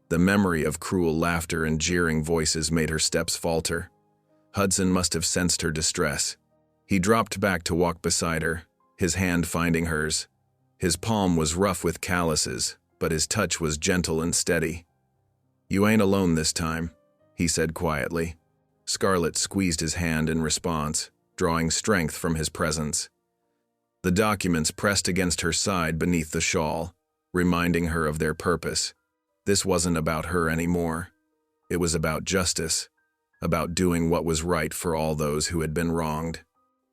The memory of cruel laughter and jeering voices made her steps falter. Hudson must have sensed her distress. He dropped back to walk beside her, his hand finding hers. His palm was rough with calluses, but his touch was gentle and steady. "You ain't alone this time," he said quietly. Scarlett squeezed his hand in response, drawing strength from his presence. The documents pressed against her side beneath the shawl, reminding her of their purpose. This wasn't about her anymore. It was about justice, about doing what was right for all those who had been wronged.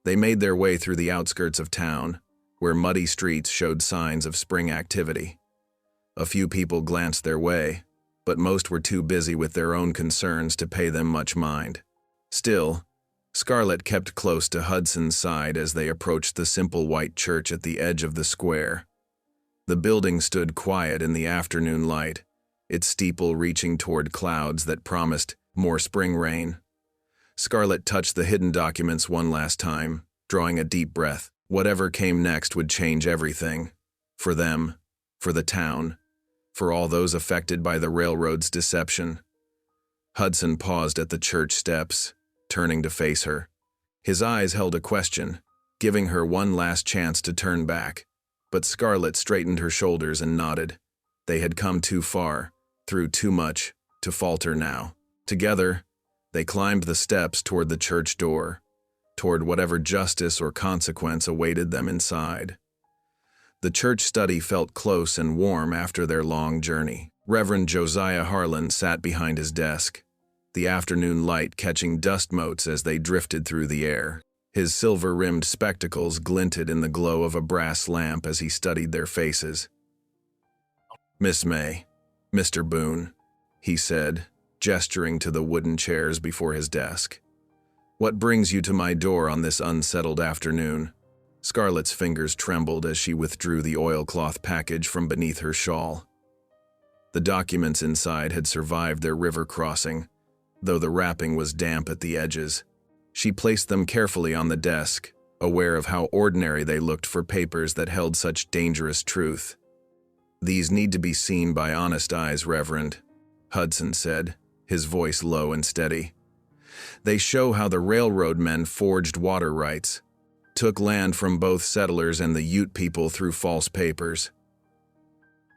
They made their way through the outskirts of town, where muddy streets showed signs of spring activity. A few people glanced their way, but most were too busy with their own concerns to pay them much mind. Still, Scarlett kept close to Hudson's side as they approached the simple white church at the edge of the square. The building stood quiet in the afternoon light, its steeple reaching toward clouds that promised more spring rain. Scarlett touched the hidden documents one last time, drawing a deep breath. Whatever came next would change everything. For them, for the town, for all those affected by the railroad's deception. Hudson paused at the church steps, turning to face her. His eyes held a question, giving her one last chance to turn back. But Scarlett straightened her shoulders and nodded. They had come too far, through too much, to falter now. Together, they climbed the steps toward the church door, toward whatever justice or consequence awaited them inside. The church study felt close and warm after their long journey. Reverend Josiah Harlan sat behind his desk, the afternoon light catching dust motes as they drifted through the air. His silver-rimmed spectacles glinted in the glow of a brass lamp as he studied their faces. "Miss May, Mr. Boone," he said, gesturing to the wooden chairs before his desk. "What brings you to my door on this unsettled afternoon?" Scarlett's fingers trembled as she withdrew the oilcloth package from beneath her shawl. The documents inside had survived their river crossing, though the wrapping was damp at the edges. She placed them carefully on the desk, aware of how ordinary they looked for papers that held such dangerous truth. "These need to be seen by honest eyes, Reverend," Hudson said, his voice low and steady. "They show how the railroad men forged water rights, took land from both settlers and the Ute people through false papers."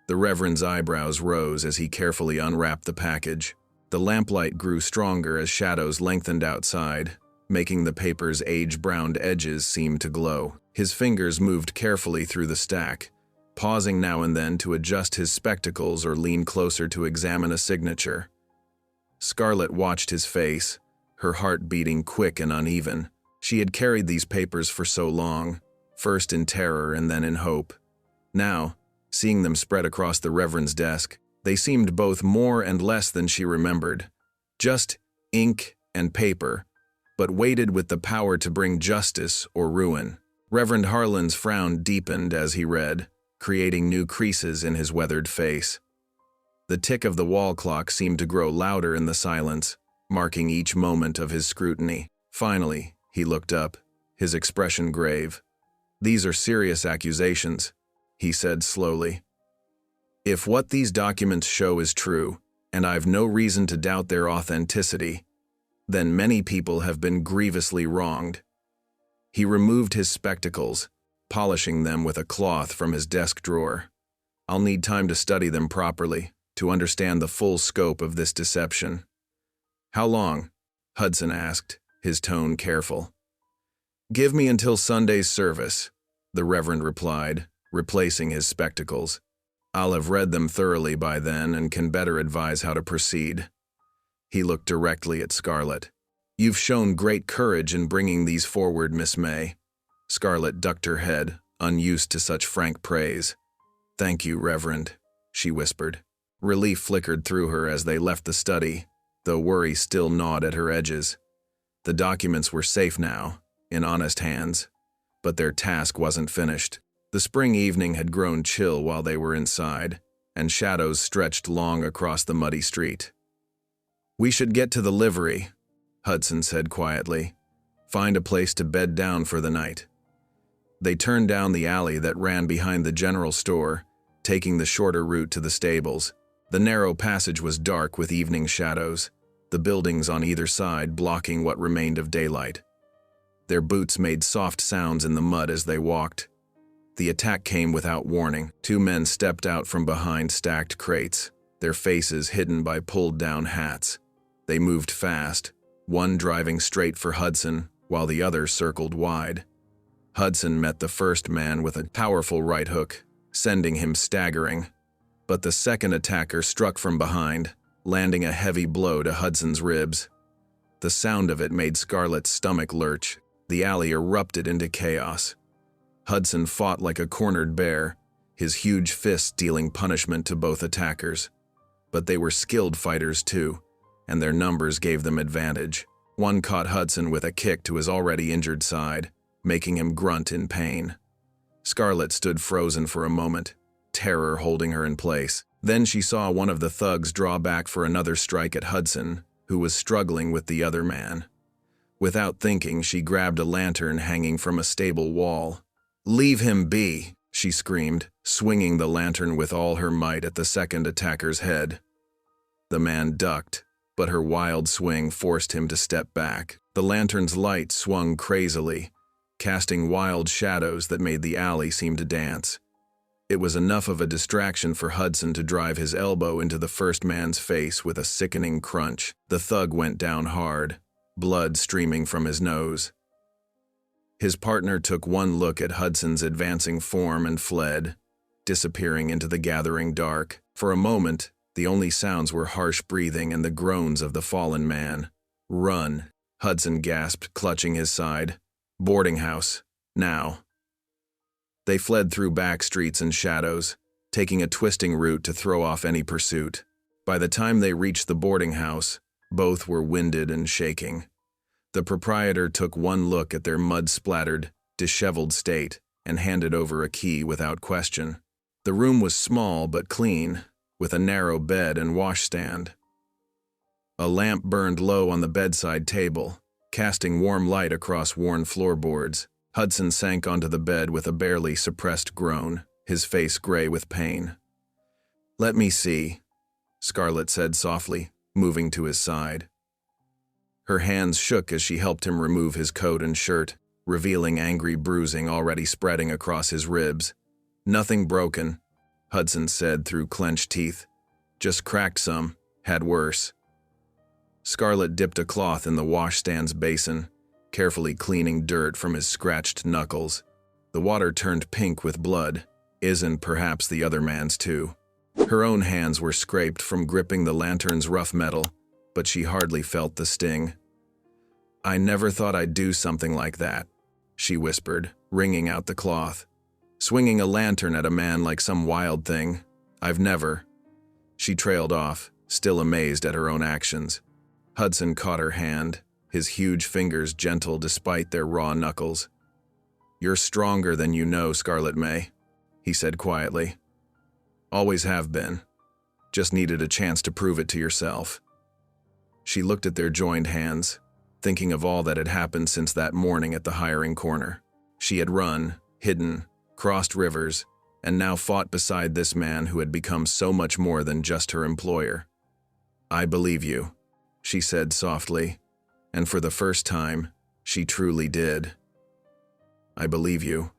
The Reverend's eyebrows rose as he carefully unwrapped the package. The lamplight grew stronger as shadows lengthened outside, making the paper's age-browned edges seem to glow. His fingers moved carefully through the stack, pausing now and then to adjust his spectacles or lean closer to examine a signature. Scarlett watched his face, her heart beating quick and uneven. She had carried these papers for so long, first in terror and then in hope. Now, seeing them spread across the Reverend's desk, they seemed both more and less than she remembered. Just ink and paper, but weighted with the power to bring justice or ruin. Reverend Harlan's frown deepened as he read, creating new creases in his weathered face. The tick of the wall clock seemed to grow louder in the silence, marking each moment of his scrutiny. Finally, he looked up, his expression grave. "These are serious accusations," he said slowly. "If what these documents show is true, and I've no reason to doubt their authenticity, Then many people have been grievously wronged. He removed his spectacles, polishing them with a cloth from his desk drawer. I'll need time to study them properly, to understand the full scope of this deception. How long? Hudson asked, his tone careful. Give me until Sunday's service, the Reverend replied, replacing his spectacles. I'll have read them thoroughly by then and can better advise how to proceed. He looked directly at Scarlett. You've shown great courage in bringing these forward, Miss May. Scarlett ducked her head, unused to such frank praise. Thank you, Reverend, she whispered. Relief flickered through her as they left the study, though worry still gnawed at her edges. The documents were safe now, in honest hands, but their task wasn't finished. The spring evening had grown chill while they were inside, and shadows stretched long across the muddy street. We should get to the livery, Hudson said quietly. Find a place to bed down for the night. They turned down the alley that ran behind the general store, taking the shorter route to the stables. The narrow passage was dark with evening shadows, the buildings on either side blocking what remained of daylight. Their boots made soft sounds in the mud as they walked. The attack came without warning. 2 men stepped out from behind stacked crates, their faces hidden by pulled-down hats. They moved fast, one driving straight for Hudson, while the other circled wide. Hudson met the first man with a powerful right hook, sending him staggering. But the second attacker struck from behind, landing a heavy blow to Hudson's ribs. The sound of it made Scarlett's stomach lurch. The alley erupted into chaos. Hudson fought like a cornered bear, his huge fists dealing punishment to both attackers. But they were skilled fighters too, and their numbers gave them advantage. One caught Hudson with a kick to his already injured side, making him grunt in pain. Scarlett stood frozen for a moment, terror holding her in place. Then she saw one of the thugs draw back for another strike at Hudson, who was struggling with the other man. Without thinking, she grabbed a lantern hanging from a stable wall. "Leave him be," she screamed, swinging the lantern with all her might at the second attacker's head. The man ducked, but her wild swing forced him to step back. The lantern's light swung crazily, casting wild shadows that made the alley seem to dance. It was enough of a distraction for Hudson to drive his elbow into the first man's face with a sickening crunch. The thug went down hard, blood streaming from his nose. His partner took one look at Hudson's advancing form and fled, disappearing into the gathering dark. For a moment, the only sounds were harsh breathing and the groans of the fallen man. "Run," Hudson gasped, clutching his side. "Boarding house, now." They fled through back streets and shadows, taking a twisting route to throw off any pursuit. By the time they reached the boarding house, both were winded and shaking. The proprietor took one look at their mud-splattered, disheveled state and handed over a key without question. The room was small but clean, with a narrow bed and washstand. A lamp burned low on the bedside table, casting warm light across worn floorboards. Hudson sank onto the bed with a barely suppressed groan, his face gray with pain. "Let me see," Scarlett said softly, moving to his side. Her hands shook as she helped him remove his coat and shirt, revealing angry bruising already spreading across his ribs. "Nothing broken," Hudson said through clenched teeth. "Just cracked some, had worse." Scarlett dipped a cloth in the washstand's basin, carefully cleaning dirt from his scratched knuckles. The water turned pink with blood, and perhaps the other man's too. Her own hands were scraped from gripping the lantern's rough metal, but she hardly felt the sting. "I never thought I'd do something like that," she whispered, wringing out the cloth. "Swinging a lantern at a man like some wild thing. I've never." She trailed off, still amazed at her own actions. Hudson caught her hand, his huge fingers gentle despite their raw knuckles. "You're stronger than you know, Scarlett May," he said quietly. "Always have been. Just needed a chance to prove it to yourself." She looked at their joined hands, thinking of all that had happened since that morning at the hiring corner. She had run, hidden, crossed rivers, and now fought beside this man who had become so much more than just her employer. "I believe you," she said softly, And for the first time, she truly did. "I believe you."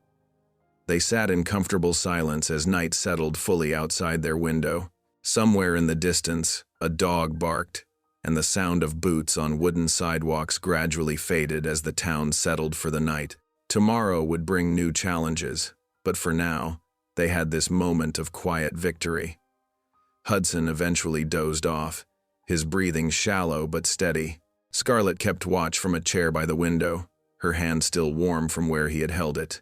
They sat in comfortable silence as night settled fully outside their window. Somewhere in the distance, a dog barked, and the sound of boots on wooden sidewalks gradually faded as the town settled for the night. Tomorrow would bring new challenges, but for now, they had this moment of quiet victory. Hudson eventually dozed off, his breathing shallow but steady. Scarlett kept watch from a chair by the window, her hand still warm from where he had held it.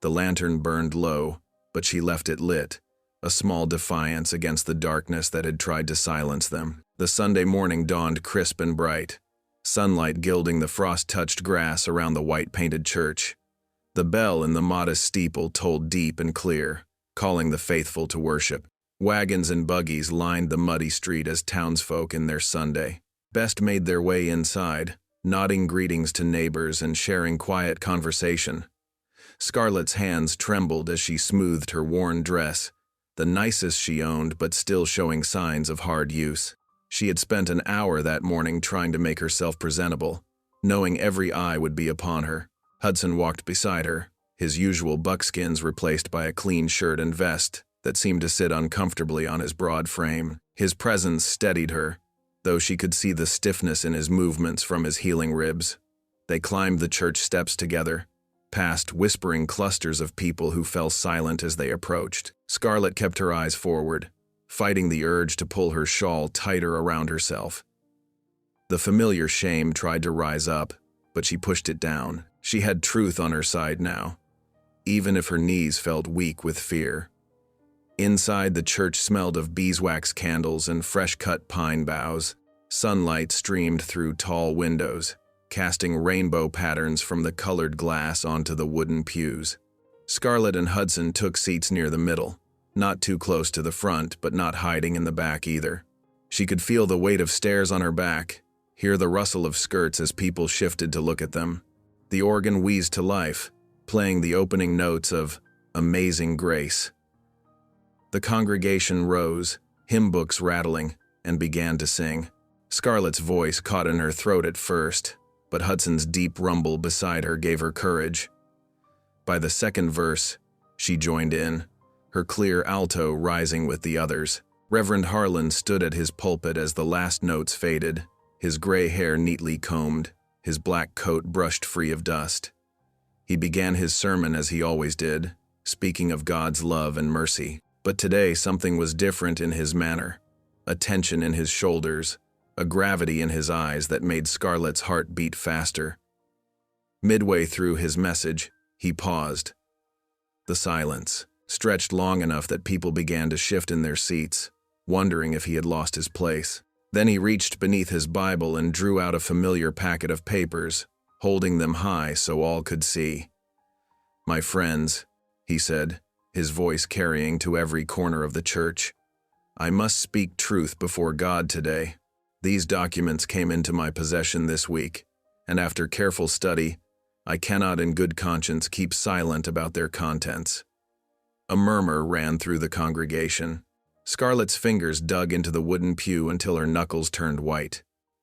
The lantern burned low, but she left it lit, a small defiance against the darkness that had tried to silence them. The Sunday morning dawned crisp and bright, sunlight gilding the frost-touched grass around the white-painted church. The bell in the modest steeple tolled deep and clear, calling the faithful to worship. Wagons and buggies lined the muddy street as townsfolk in their Sunday best made their way inside, nodding greetings to neighbors and sharing quiet conversation. Scarlett's hands trembled as she smoothed her worn dress, the nicest she owned but still showing signs of hard use. She had spent an hour that morning trying to make herself presentable, knowing every eye would be upon her. Hudson walked beside her, his usual buckskins replaced by a clean shirt and vest that seemed to sit uncomfortably on his broad frame. His presence steadied her, though she could see the stiffness in his movements from his healing ribs. They climbed the church steps together, past whispering clusters of people who fell silent as they approached. Scarlett kept her eyes forward, fighting the urge to pull her shawl tighter around herself. The familiar shame tried to rise up, but she pushed it down. She had truth on her side now, even if her knees felt weak with fear. Inside, the church smelled of beeswax candles and fresh-cut pine boughs. Sunlight streamed through tall windows, casting rainbow patterns from the colored glass onto the wooden pews. Scarlett and Hudson took seats near the middle, not too close to the front, but not hiding in the back either. She could feel the weight of stairs on her back, hear the rustle of skirts as people shifted to look at them. The organ wheezed to life, playing the opening notes of Amazing Grace. The congregation rose, hymn books rattling, and began to sing. Scarlett's voice caught in her throat at first, but Hudson's deep rumble beside her gave her courage. By the second verse, she joined in, her clear alto rising with the others. Reverend Harlan stood at his pulpit as the last notes faded, his gray hair neatly combed, his black coat brushed free of dust. He began his sermon as he always did, speaking of God's love and mercy. But today something was different in his manner, a tension in his shoulders, a gravity in his eyes that made Scarlett's heart beat faster. Midway through his message, he paused. The silence stretched long enough that people began to shift in their seats, wondering if he had lost his place. Then he reached beneath his Bible and drew out a familiar packet of papers, holding them high so all could see. "My friends," he said, his voice carrying to every corner of the church, "I must speak truth before God today. These documents came into my possession this week, and after careful study, I cannot in good conscience keep silent about their contents." A murmur ran through the congregation. Scarlett's fingers dug into the wooden pew until her knuckles turned white.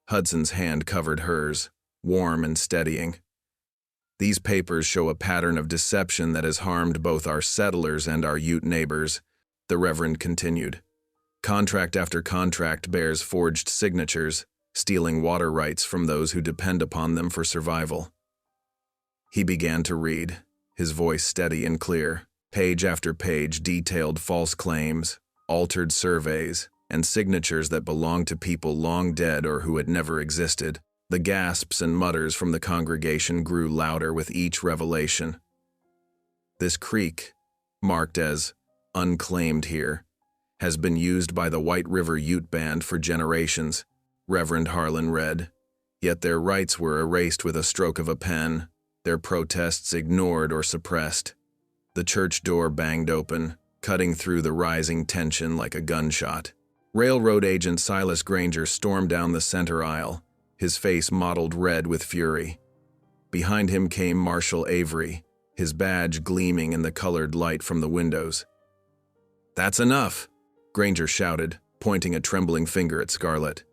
Hudson's hand covered hers, warm and steadying. "These papers show a pattern of deception that has harmed both our settlers and our Ute neighbors," the Reverend continued. "Contract after contract bears forged signatures, stealing water rights from those who depend upon them for survival." He began to read, his voice steady and clear. Page after page detailed false claims, altered surveys, and signatures that belonged to people long dead or who had never existed. The gasps and mutters from the congregation grew louder with each revelation. "This creek, marked as unclaimed here, has been used by the White River Ute Band for generations," Reverend Harlan read. "Yet their rights were erased with a stroke of a pen, their protests ignored or suppressed." The church door banged open, cutting through the rising tension like a gunshot. Railroad agent Silas Granger stormed down the center aisle, his face mottled red with fury. Behind him came Marshal Avery, his badge gleaming in the colored light from the windows. "That's enough," Granger shouted, pointing a trembling finger at Scarlett.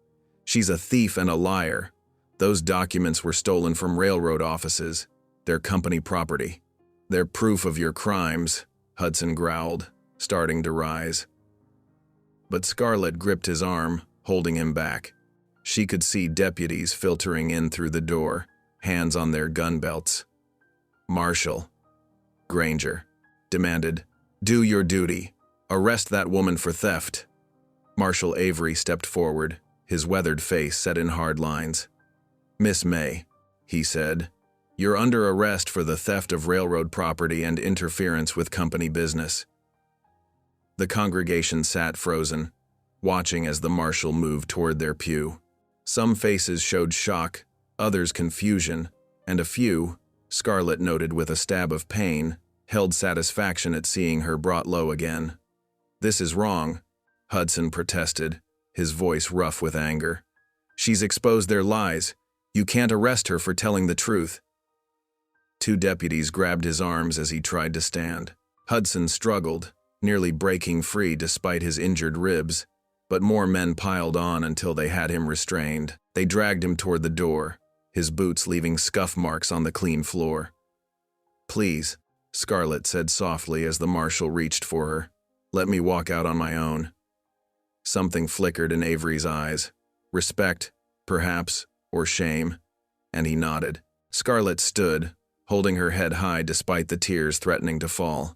"She's a thief and a liar. Those documents were stolen from railroad offices, their company property. They're proof of your crimes, Hudson growled, starting to rise. But Scarlett gripped his arm, holding him back. She could see deputies filtering in through the door, hands on their gun belts. "Marshal," Granger demanded, "do your duty. Arrest that woman for theft." Marshal Avery stepped forward, his weathered face set in hard lines. "Miss May," he said, "you're under arrest for the theft of railroad property and interference with company business." The congregation sat frozen, watching as the marshal moved toward their pew. Some faces showed shock, others confusion, and a few, Scarlett noted with a stab of pain, held satisfaction at seeing her brought low again. "This is wrong," Hudson protested, his voice rough with anger. "She's exposed their lies. You can't arrest her for telling the truth." Two deputies grabbed his arms as he tried to stand. Hudson struggled, nearly breaking free despite his injured ribs, but more men piled on until they had him restrained. They dragged him toward the door, his boots leaving scuff marks on the clean floor. "Please," Scarlett said softly as the marshal reached for her, "let me walk out on my own." Something flickered in Avery's eyes. Respect, perhaps, or shame, and he nodded. Scarlett stood, holding her head high despite the tears threatening to fall.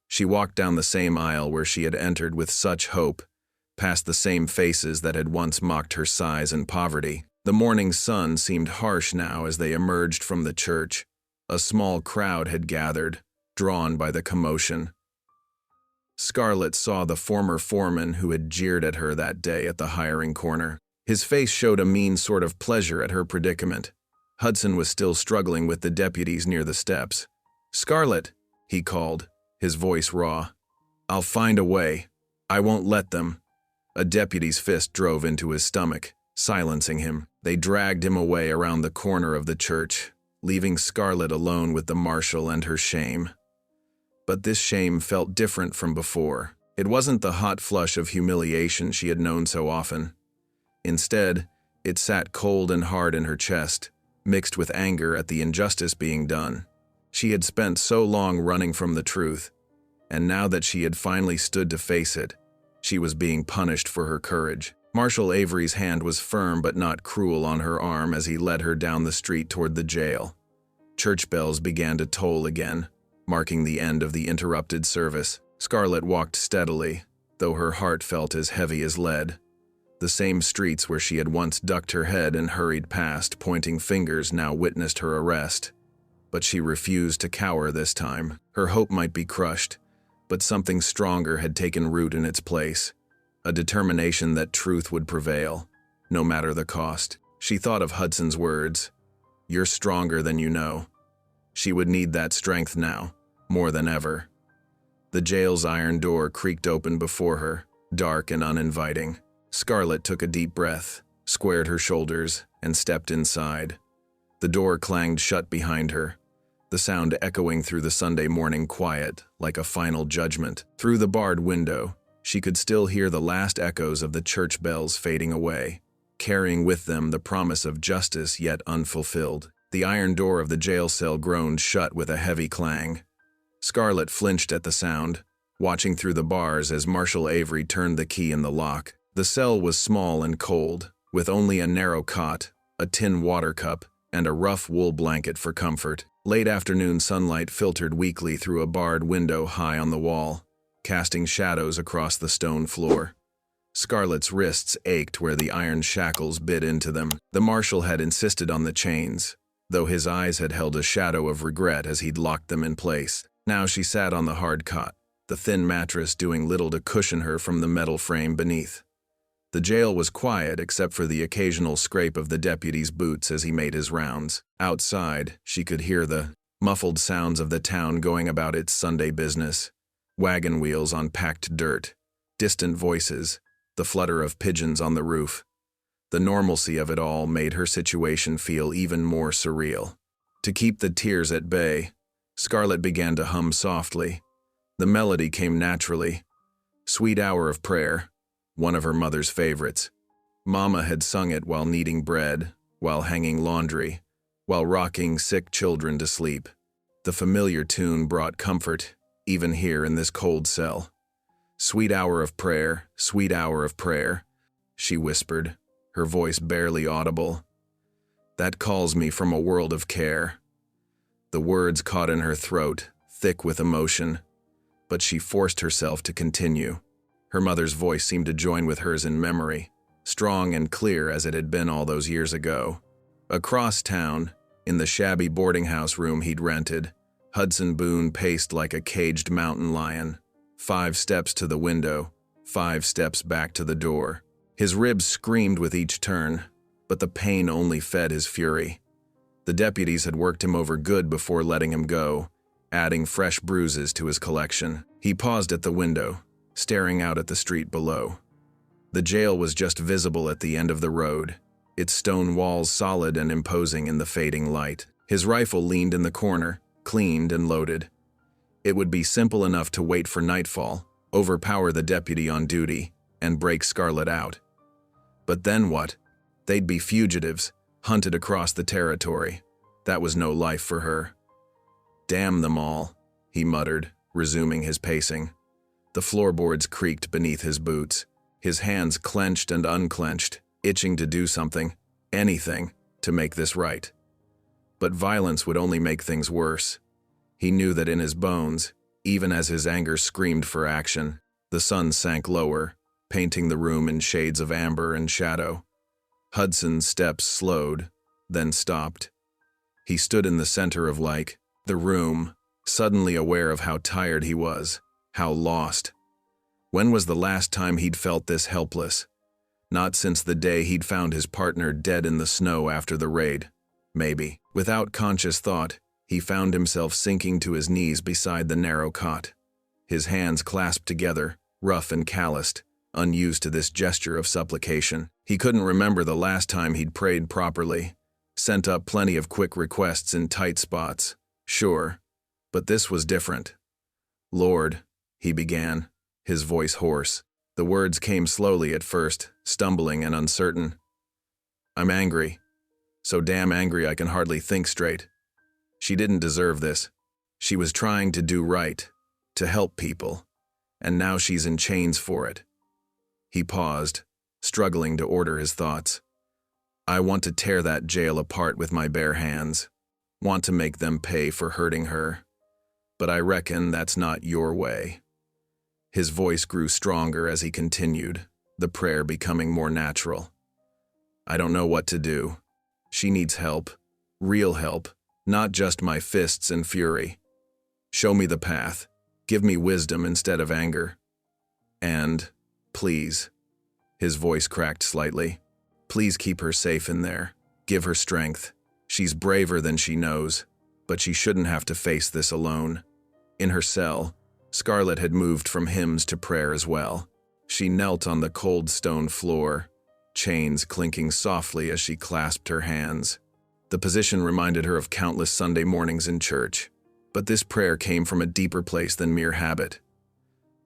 She walked down the same aisle where she had entered with such hope, past the same faces that had once mocked her size and poverty. The morning sun seemed harsh now as they emerged from the church. A small crowd had gathered, drawn by the commotion. Scarlett saw the former foreman who had jeered at her that day at the hiring corner. His face showed a mean sort of pleasure at her predicament. Hudson was still struggling with the deputies near the steps. "Scarlett," he called, his voice raw. "I'll find a way. I won't let them." A deputy's fist drove into his stomach, silencing him. They dragged him away around the corner of the church, leaving Scarlett alone with the marshal and her shame. But this shame felt different from before. It wasn't the hot flush of humiliation she had known so often. Instead, it sat cold and hard in her chest, mixed with anger at the injustice being done. She had spent so long running from the truth, and now that she had finally stood to face it, she was being punished for her courage. Marshal Avery's hand was firm but not cruel on her arm as he led her down the street toward the jail. Church bells began to toll again, marking the end of the interrupted service. Scarlett walked steadily, though her heart felt as heavy as lead. The same streets where she had once ducked her head and hurried past, pointing fingers, now witnessed her arrest. But she refused to cower this time. Her hope might be crushed, but something stronger had taken root in its place. A determination that truth would prevail, no matter the cost. She thought of Hudson's words, "You're stronger than you know." She would need that strength now, more than ever. The jail's iron door creaked open before her, dark and uninviting. Scarlett took a deep breath, squared her shoulders, and stepped inside. The door clanged shut behind her, the sound echoing through the Sunday morning quiet like a final judgment. Through the barred window, she could still hear the last echoes of the church bells fading away, carrying with them the promise of justice yet unfulfilled. The iron door of the jail cell groaned shut with a heavy clang. Scarlett flinched at the sound, watching through the bars as Marshal Avery turned the key in the lock. The cell was small and cold, with only a narrow cot, a tin water cup, and a rough wool blanket for comfort. Late afternoon sunlight filtered weakly through a barred window high on the wall, casting shadows across the stone floor. Scarlett's wrists ached where the iron shackles bit into them. The marshal had insisted on the chains, though his eyes had held a shadow of regret as he'd locked them in place. Now she sat on the hard cot, the thin mattress doing little to cushion her from the metal frame beneath. The jail was quiet except for the occasional scrape of the deputy's boots as he made his rounds. Outside, she could hear the muffled sounds of the town going about its Sunday business. Wagon wheels on packed dirt, distant voices, the flutter of pigeons on the roof. The normalcy of it all made her situation feel even more surreal. To keep the tears at bay, Scarlett began to hum softly. The melody came naturally. "Sweet Hour of Prayer," one of her mother's favorites. Mama had sung it while kneading bread, while hanging laundry, while rocking sick children to sleep. The familiar tune brought comfort, even here in this cold cell. "Sweet hour of prayer, sweet hour of prayer," she whispered, her voice barely audible. "That calls me from a world of care." The words caught in her throat, thick with emotion, but she forced herself to continue. Her mother's voice seemed to join with hers in memory, strong and clear as it had been all those years ago. Across town, in the shabby boarding house room he'd rented, Hudson Boone paced like a caged mountain lion. 5 steps to the window, 5 steps back to the door. His ribs screamed with each turn, but the pain only fed his fury. The deputies had worked him over good before letting him go, adding fresh bruises to his collection. He paused at the window, staring out at the street below. The jail was just visible at the end of the road, its stone walls solid and imposing in the fading light. His rifle leaned in the corner, cleaned and loaded. It would be simple enough to wait for nightfall, overpower the deputy on duty, and break Scarlett out. But then what? They'd be fugitives, hunted across the territory. That was no life for her. "Damn them all," he muttered, resuming his pacing. The floorboards creaked beneath his boots. His hands clenched and unclenched, itching to do something, anything, to make this right. But violence would only make things worse. He knew that in his bones, even as his anger screamed for action. The sun sank lower, painting the room in shades of amber and shadow. Hudson's steps slowed, then stopped. He stood in the center of the room, suddenly aware of how tired he was, how lost. When was the last time he'd felt this helpless? Not since the day he'd found his partner dead in the snow after the raid. Maybe. Without conscious thought, he found himself sinking to his knees beside the narrow cot. His hands clasped together, rough and calloused, unused to this gesture of supplication. He couldn't remember the last time he'd prayed properly, sent up plenty of quick requests in tight spots. Sure, but this was different. "Lord," he began, his voice hoarse. The words came slowly at first, stumbling and uncertain. "I'm angry. So damn angry I can hardly think straight. She didn't deserve this. She was trying to do right, to help people, and now she's in chains for it." He paused, struggling to order his thoughts. "I want to tear that jail apart with my bare hands. Want to make them pay for hurting her. But I reckon that's not your way." His voice grew stronger as he continued, the prayer becoming more natural. "I don't know what to do. She needs help, real help, not just my fists and fury. Show me the path. Give me wisdom instead of anger. And, please," his voice cracked slightly, "please keep her safe in there. Give her strength. She's braver than she knows, but she shouldn't have to face this alone." In her cell, Scarlett had moved from hymns to prayer as well. She knelt on the cold stone floor, chains clinking softly as she clasped her hands. The position reminded her of countless Sunday mornings in church, but this prayer came from a deeper place than mere habit.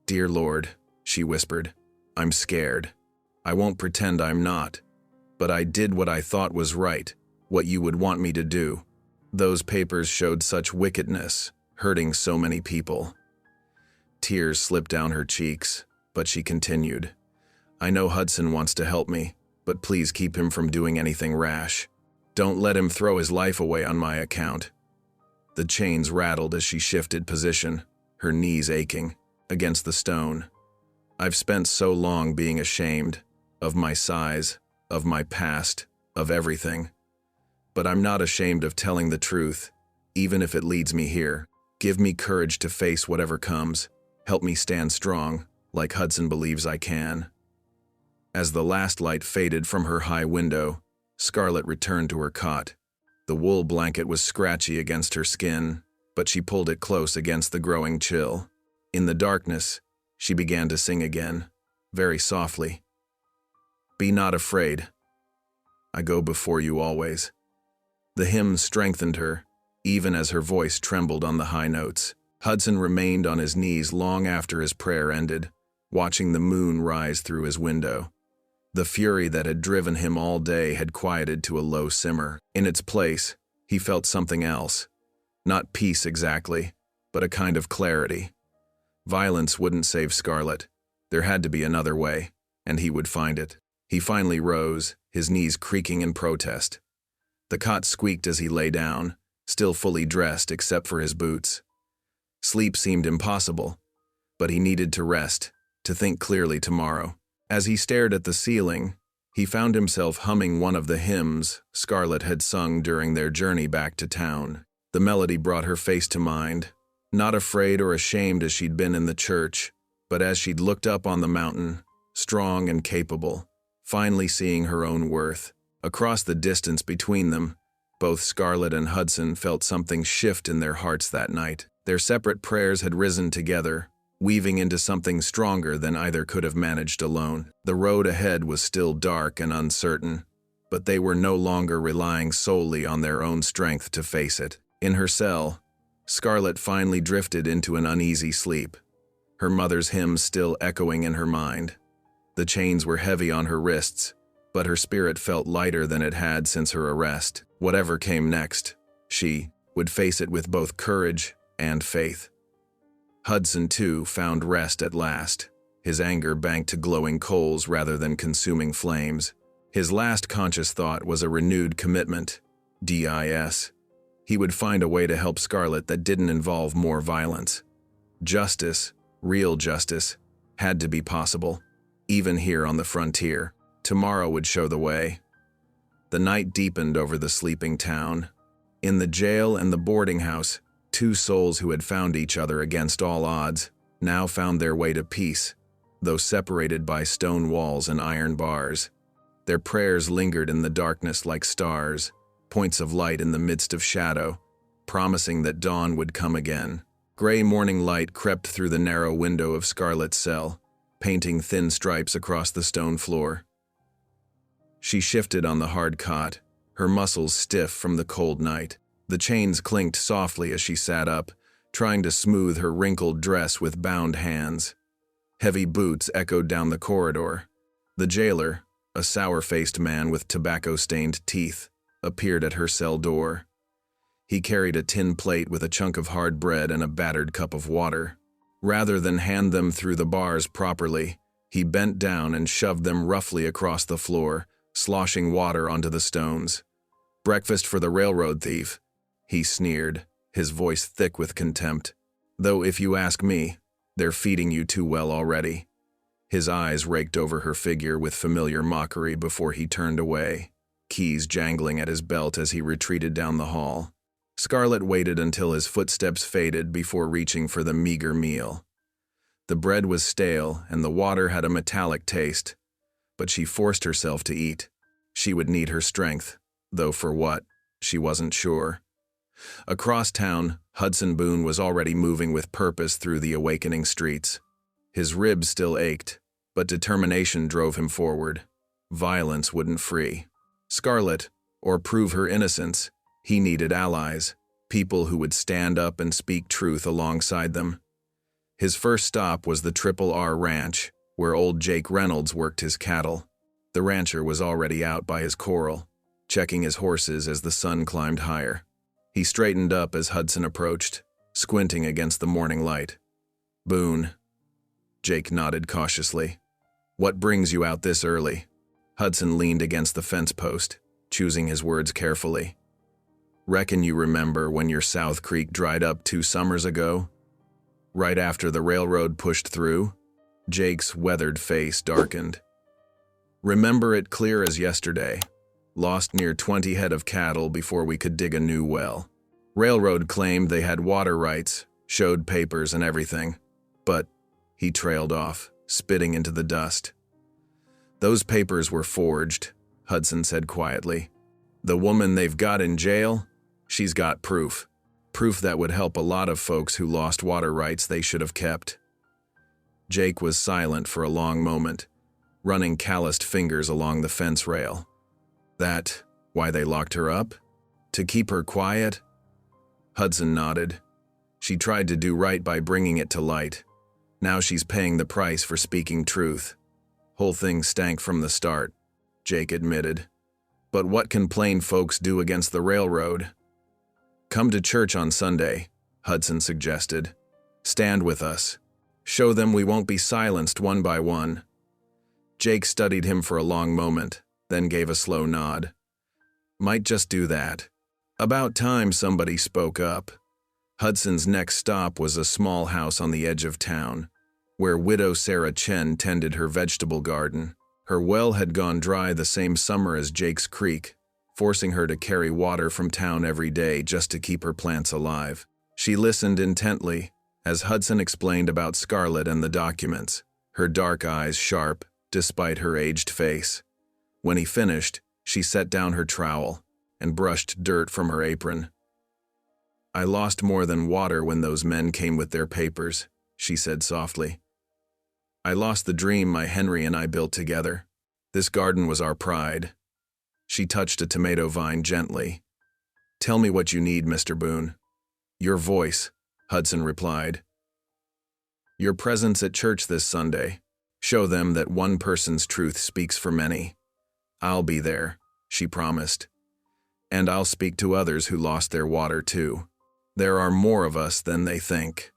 "Dear Lord," she whispered, "I'm scared. I won't pretend I'm not, but I did what I thought was right, what you would want me to do. Those papers showed such wickedness, hurting so many people." Tears slipped down her cheeks, but she continued, "I know Hudson wants to help me, but please keep him from doing anything rash. Don't let him throw his life away on my account." The chains rattled as she shifted position, her knees aching, against the stone. "I've spent so long being ashamed, of my size, of my past, of everything. But I'm not ashamed of telling the truth, even if it leads me here. Give me courage to face whatever comes. Help me stand strong, like Hudson believes I can." As the last light faded from her high window, Scarlett returned to her cot. The wool blanket was scratchy against her skin, but she pulled it close against the growing chill. In the darkness, she began to sing again, very softly. "Be not afraid. I go before you always." The hymn strengthened her, even as her voice trembled on the high notes. Hudson remained on his knees long after his prayer ended, watching the moon rise through his window. The fury that had driven him all day had quieted to a low simmer. In its place, he felt something else. Not peace exactly, but a kind of clarity. Violence wouldn't save Scarlett. There had to be another way, and he would find it. He finally rose, his knees creaking in protest. The cot squeaked as he lay down, still fully dressed except for his boots. Sleep seemed impossible, but he needed to rest, to think clearly tomorrow. As he stared at the ceiling, he found himself humming one of the hymns Scarlett had sung during their journey back to town. The melody brought her face to mind, not afraid or ashamed as she'd been in the church, but as she'd looked up on the mountain, strong and capable, finally seeing her own worth. Across the distance between them, both Scarlett and Hudson felt something shift in their hearts that night. Their separate prayers had risen together, weaving into something stronger than either could have managed alone. The road ahead was still dark and uncertain, but they were no longer relying solely on their own strength to face it. In her cell, Scarlett finally drifted into an uneasy sleep, her mother's hymns still echoing in her mind. The chains were heavy on her wrists, but her spirit felt lighter than it had since her arrest. Whatever came next, she would face it with both courage and faith. Hudson, too, found rest at last, his anger banked to glowing coals rather than consuming flames. His last conscious thought was a renewed commitment, DIS. He would find a way to help Scarlett that didn't involve more violence. Justice, real justice, had to be possible, even here on the frontier. Tomorrow would show the way. The night deepened over the sleeping town. In the jail and the boarding house, two souls who had found each other against all odds now found their way to peace, though separated by stone walls and iron bars. Their prayers lingered in the darkness like stars, points of light in the midst of shadow, promising that dawn would come again. Gray morning light crept through the narrow window of Scarlett's cell, painting thin stripes across the stone floor. She shifted on the hard cot, her muscles stiff from the cold night. The chains clinked softly as she sat up, trying to smooth her wrinkled dress with bound hands. Heavy boots echoed down the corridor. The jailer, a sour-faced man with tobacco-stained teeth, appeared at her cell door. He carried a tin plate with a chunk of hard bread and a battered cup of water. Rather than hand them through the bars properly, he bent down and shoved them roughly across the floor, sloshing water onto the stones. "Breakfast for the railroad thief," he sneered, his voice thick with contempt. "Though if you ask me, they're feeding you too well already." His eyes raked over her figure with familiar mockery before he turned away, keys jangling at his belt as he retreated down the hall. Scarlett waited until his footsteps faded before reaching for the meager meal. The bread was stale and the water had a metallic taste, but she forced herself to eat. She would need her strength, though for what, she wasn't sure. Across town, Hudson Boone was already moving with purpose through the awakening streets. His ribs still ached, but determination drove him forward. Violence wouldn't free Scarlett, or prove her innocence. He needed allies, people who would stand up and speak truth alongside them. His first stop was the Triple R Ranch, where old Jake Reynolds worked his cattle. The rancher was already out by his corral, checking his horses as the sun climbed higher. He straightened up as Hudson approached, squinting against the morning light. "Boone." Jake nodded cautiously. "What brings you out this early?" Hudson leaned against the fence post, choosing his words carefully. "Reckon you remember when your South Creek dried up 2 summers ago? Right after the railroad pushed through?" Jake's weathered face darkened. "Remember it clear as yesterday. Lost near 20 head of cattle before we could dig a new well. Railroad claimed they had water rights, showed papers and everything. But," he trailed off, spitting into the dust. "Those papers were forged," Hudson said quietly. "The woman they've got in jail? She's got proof. Proof that would help a lot of folks who lost water rights they should have kept." Jake was silent for a long moment, running calloused fingers along the fence rail. "That why they locked her up? To keep her quiet?" Hudson nodded. "She tried to do right by bringing it to light. Now she's paying the price for speaking truth." Whole thing stank from the start, Jake admitted. But what can plain folks do against the railroad? Come to church on Sunday, Hudson suggested. Stand with us. Show them we won't be silenced one by one. Jake studied him for a long moment, then gave a slow nod. Might just do that. About time somebody spoke up. Hudson's next stop was a small house on the edge of town, where widow Sarah Chen tended her vegetable garden. Her well had gone dry the same summer as Jake's creek, forcing her to carry water from town every day just to keep her plants alive. She listened intently as Hudson explained about Scarlett and the documents, her dark eyes sharp despite her aged face. When he finished, she set down her trowel and brushed dirt from her apron. I lost more than water when those men came with their papers, she said softly. I lost the dream my Henry and I built together. This garden was our pride. She touched a tomato vine gently. Tell me what you need, Mr. Boone. Your voice, Hudson replied. Your presence at church this Sunday. Show them that one person's truth speaks for many. I'll be there, she promised. And I'll speak to others who lost their water too. There are more of us than they think.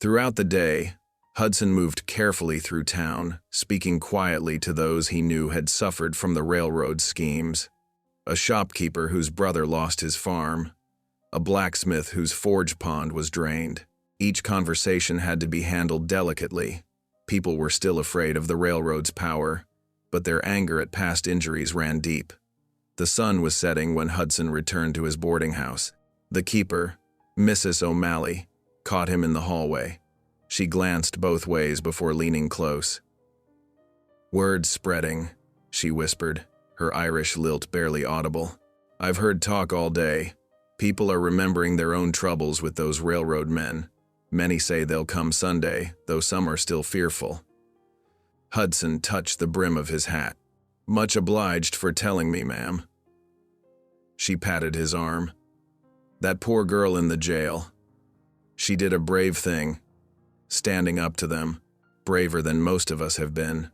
Throughout the day, Hudson moved carefully through town, speaking quietly to those he knew had suffered from the railroad schemes. A shopkeeper whose brother lost his farm. A blacksmith whose forge pond was drained. Each conversation had to be handled delicately. People were still afraid of the railroad's power, but their anger at past injuries ran deep. The sun was setting when Hudson returned to his boarding house. The keeper, Mrs. O'Malley, caught him in the hallway. She glanced both ways before leaning close. Word spreading, she whispered, her Irish lilt barely audible. I've heard talk all day. People are remembering their own troubles with those railroad men. Many say they'll come Sunday, though some are still fearful. Hudson touched the brim of his hat. Much obliged for telling me, ma'am. She patted his arm. That poor girl in the jail. She did a brave thing. Standing up to them, braver than most of us have been.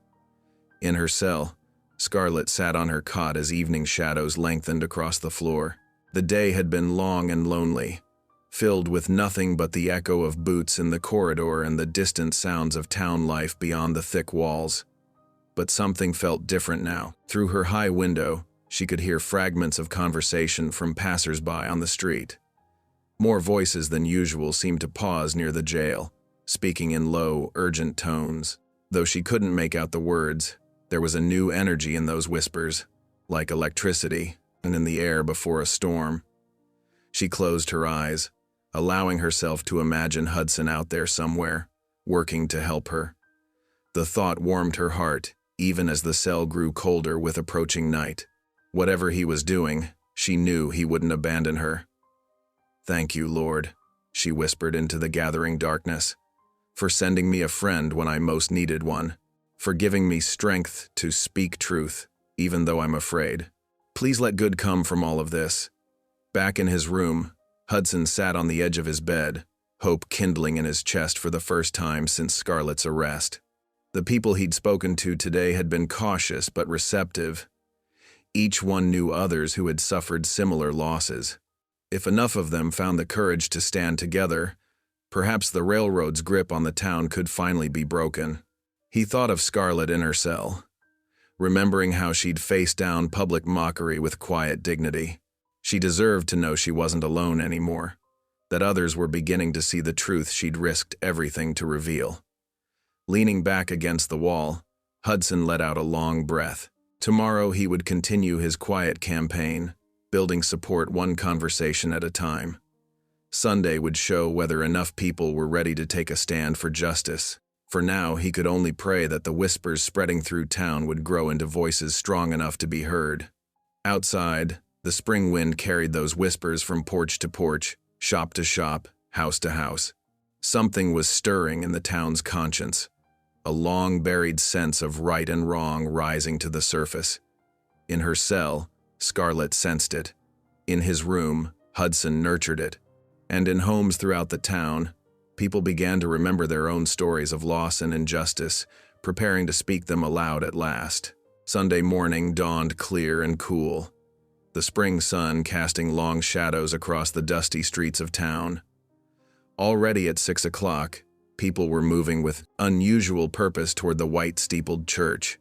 In her cell, Scarlett sat on her cot as evening shadows lengthened across the floor. The day had been long and lonely, filled with nothing but the echo of boots in the corridor and the distant sounds of town life beyond the thick walls. But something felt different now. Through her high window, she could hear fragments of conversation from passers-by on the street. More voices than usual seemed to pause near the jail, speaking in low, urgent tones. Though she couldn't make out the words, there was a new energy in those whispers, like electricity, and in the air before a storm. She closed her eyes, allowing herself to imagine Hudson out there somewhere, working to help her. The thought warmed her heart, even as the cell grew colder with approaching night. Whatever he was doing, she knew he wouldn't abandon her. Thank you, Lord, she whispered into the gathering darkness, for sending me a friend when I most needed one, for giving me strength to speak truth, even though I'm afraid. Please let good come from all of this. Back in his room, Hudson sat on the edge of his bed, hope kindling in his chest for the first time since Scarlett's arrest. The people he'd spoken to today had been cautious but receptive. Each one knew others who had suffered similar losses. If enough of them found the courage to stand together, perhaps the railroad's grip on the town could finally be broken. He thought of Scarlett in her cell, remembering how she'd faced down public mockery with quiet dignity. She deserved to know she wasn't alone anymore, that others were beginning to see the truth she'd risked everything to reveal. Leaning back against the wall, Hudson let out a long breath. Tomorrow he would continue his quiet campaign, building support one conversation at a time. Sunday would show whether enough people were ready to take a stand for justice. For now, he could only pray that the whispers spreading through town would grow into voices strong enough to be heard. Outside, the spring wind carried those whispers from porch to porch, shop to shop, house to house. Something was stirring in the town's conscience, a long-buried sense of right and wrong rising to the surface. In her cell, Scarlett sensed it. In his room, Hudson nurtured it. And in homes throughout the town, people began to remember their own stories of loss and injustice, preparing to speak them aloud at last. Sunday morning dawned clear and cool, the spring sun casting long shadows across the dusty streets of town. Already at 6 o'clock, people were moving with unusual purpose toward the white-steepled church.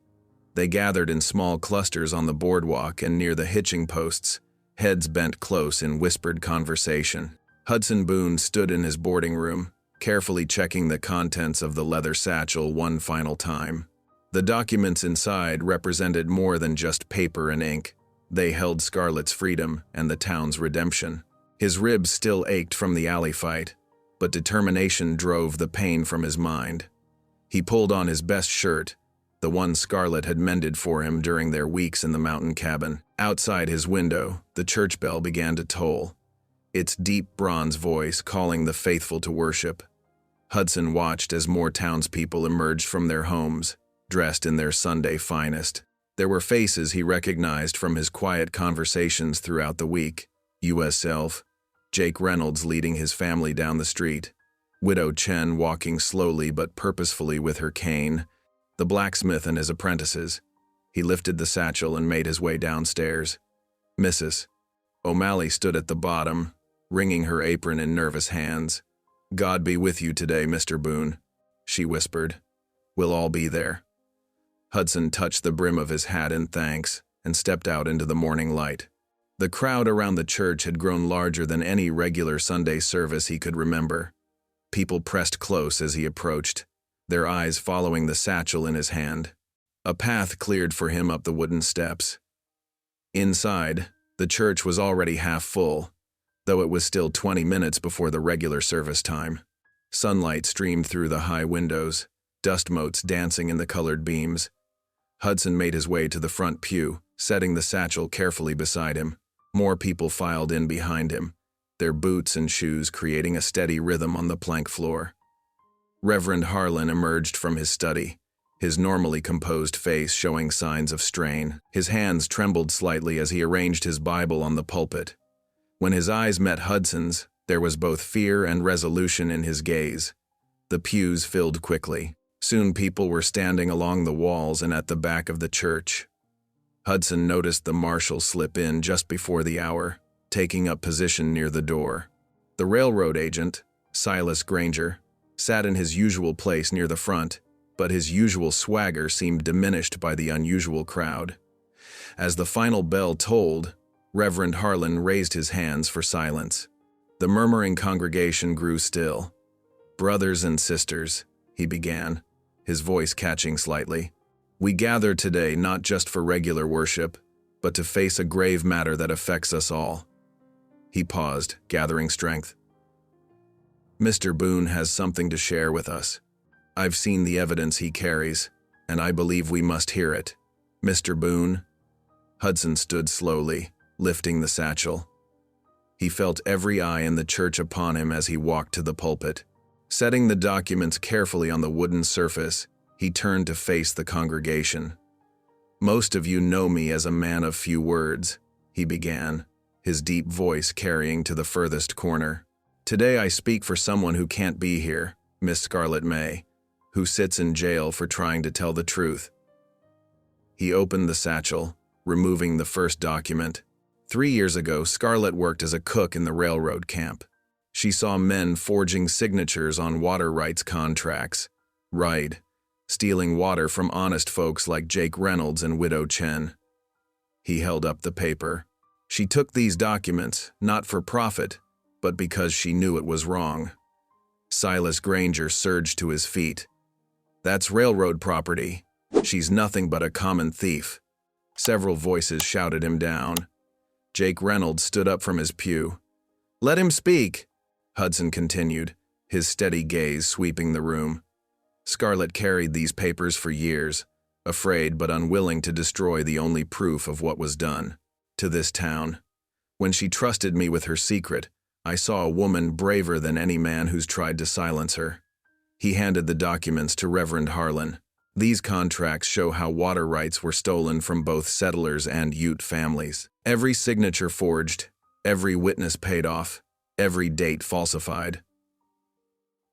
They gathered in small clusters on the boardwalk and near the hitching posts, heads bent close in whispered conversation. Hudson Boone stood in his boarding room, carefully checking the contents of the leather satchel one final time. The documents inside represented more than just paper and ink. They held Scarlett's freedom and the town's redemption. His ribs still ached from the alley fight, but determination drove the pain from his mind. He pulled on his best shirt, the one Scarlett had mended for him during their weeks in the mountain cabin. Outside his window, the church bell began to toll, its deep bronze voice calling the faithful to worship. Hudson watched as more townspeople emerged from their homes, dressed in their Sunday finest. There were faces he recognized from his quiet conversations throughout the week. U.S. Self, Jake Reynolds leading his family down the street, Widow Chen walking slowly but purposefully with her cane, the blacksmith and his apprentices. He lifted the satchel and made his way downstairs. Mrs. O'Malley stood at the bottom, wringing her apron in nervous hands. "God be with you today, Mr. Boone," she whispered. "We'll all be there." Hudson touched the brim of his hat in thanks and stepped out into the morning light. The crowd around the church had grown larger than any regular Sunday service he could remember. People pressed close as he approached, their eyes following the satchel in his hand. A path cleared for him up the wooden steps. Inside, the church was already half full, though it was still 20 minutes before the regular service time. Sunlight streamed through the high windows, dust motes dancing in the colored beams. Hudson made his way to the front pew, setting the satchel carefully beside him. More people filed in behind him, their boots and shoes creating a steady rhythm on the plank floor. Reverend Harlan emerged from his study, his normally composed face showing signs of strain. His hands trembled slightly as he arranged his Bible on the pulpit. When his eyes met Hudson's, there was both fear and resolution in his gaze. The pews filled quickly. Soon people were standing along the walls and at the back of the church. Hudson noticed the marshal slip in just before the hour, taking up position near the door. The railroad agent, Silas Granger, sat in his usual place near the front, but his usual swagger seemed diminished by the unusual crowd. As the final bell tolled, Reverend Harlan raised his hands for silence. The murmuring congregation grew still. "Brothers and sisters," he began, his voice catching slightly, "we gather today not just for regular worship, but to face a grave matter that affects us all." He paused, gathering strength. "Mr. Boone has something to share with us. I've seen the evidence he carries, and I believe we must hear it. Mr. Boone." Hudson stood slowly, lifting the satchel. He felt every eye in the church upon him as he walked to the pulpit. Setting the documents carefully on the wooden surface, he turned to face the congregation. "Most of you know me as a man of few words," he began, his deep voice carrying to the furthest corner. "Today I speak for someone who can't be here, Miss Scarlett May, who sits in jail for trying to tell the truth." He opened the satchel, removing the first document. 3 years ago, Scarlett worked as a cook in the railroad camp. She saw men forging signatures on water rights contracts, stealing water from honest folks like Jake Reynolds and Widow Chen. He held up the paper. She took these documents, not for profit, but because she knew it was wrong. Silas Granger surged to his feet. "That's railroad property. She's nothing but a common thief." Several voices shouted him down. Jake Reynolds stood up from his pew. "Let him speak," Hudson continued, his steady gaze sweeping the room. "Scarlett carried these papers for years, afraid but unwilling to destroy the only proof of what was done to this town. When she trusted me with her secret, I saw a woman braver than any man who's tried to silence her." He handed the documents to Reverend Harlan. "These contracts show how water rights were stolen from both settlers and Ute families. Every signature forged, every witness paid off, every date falsified."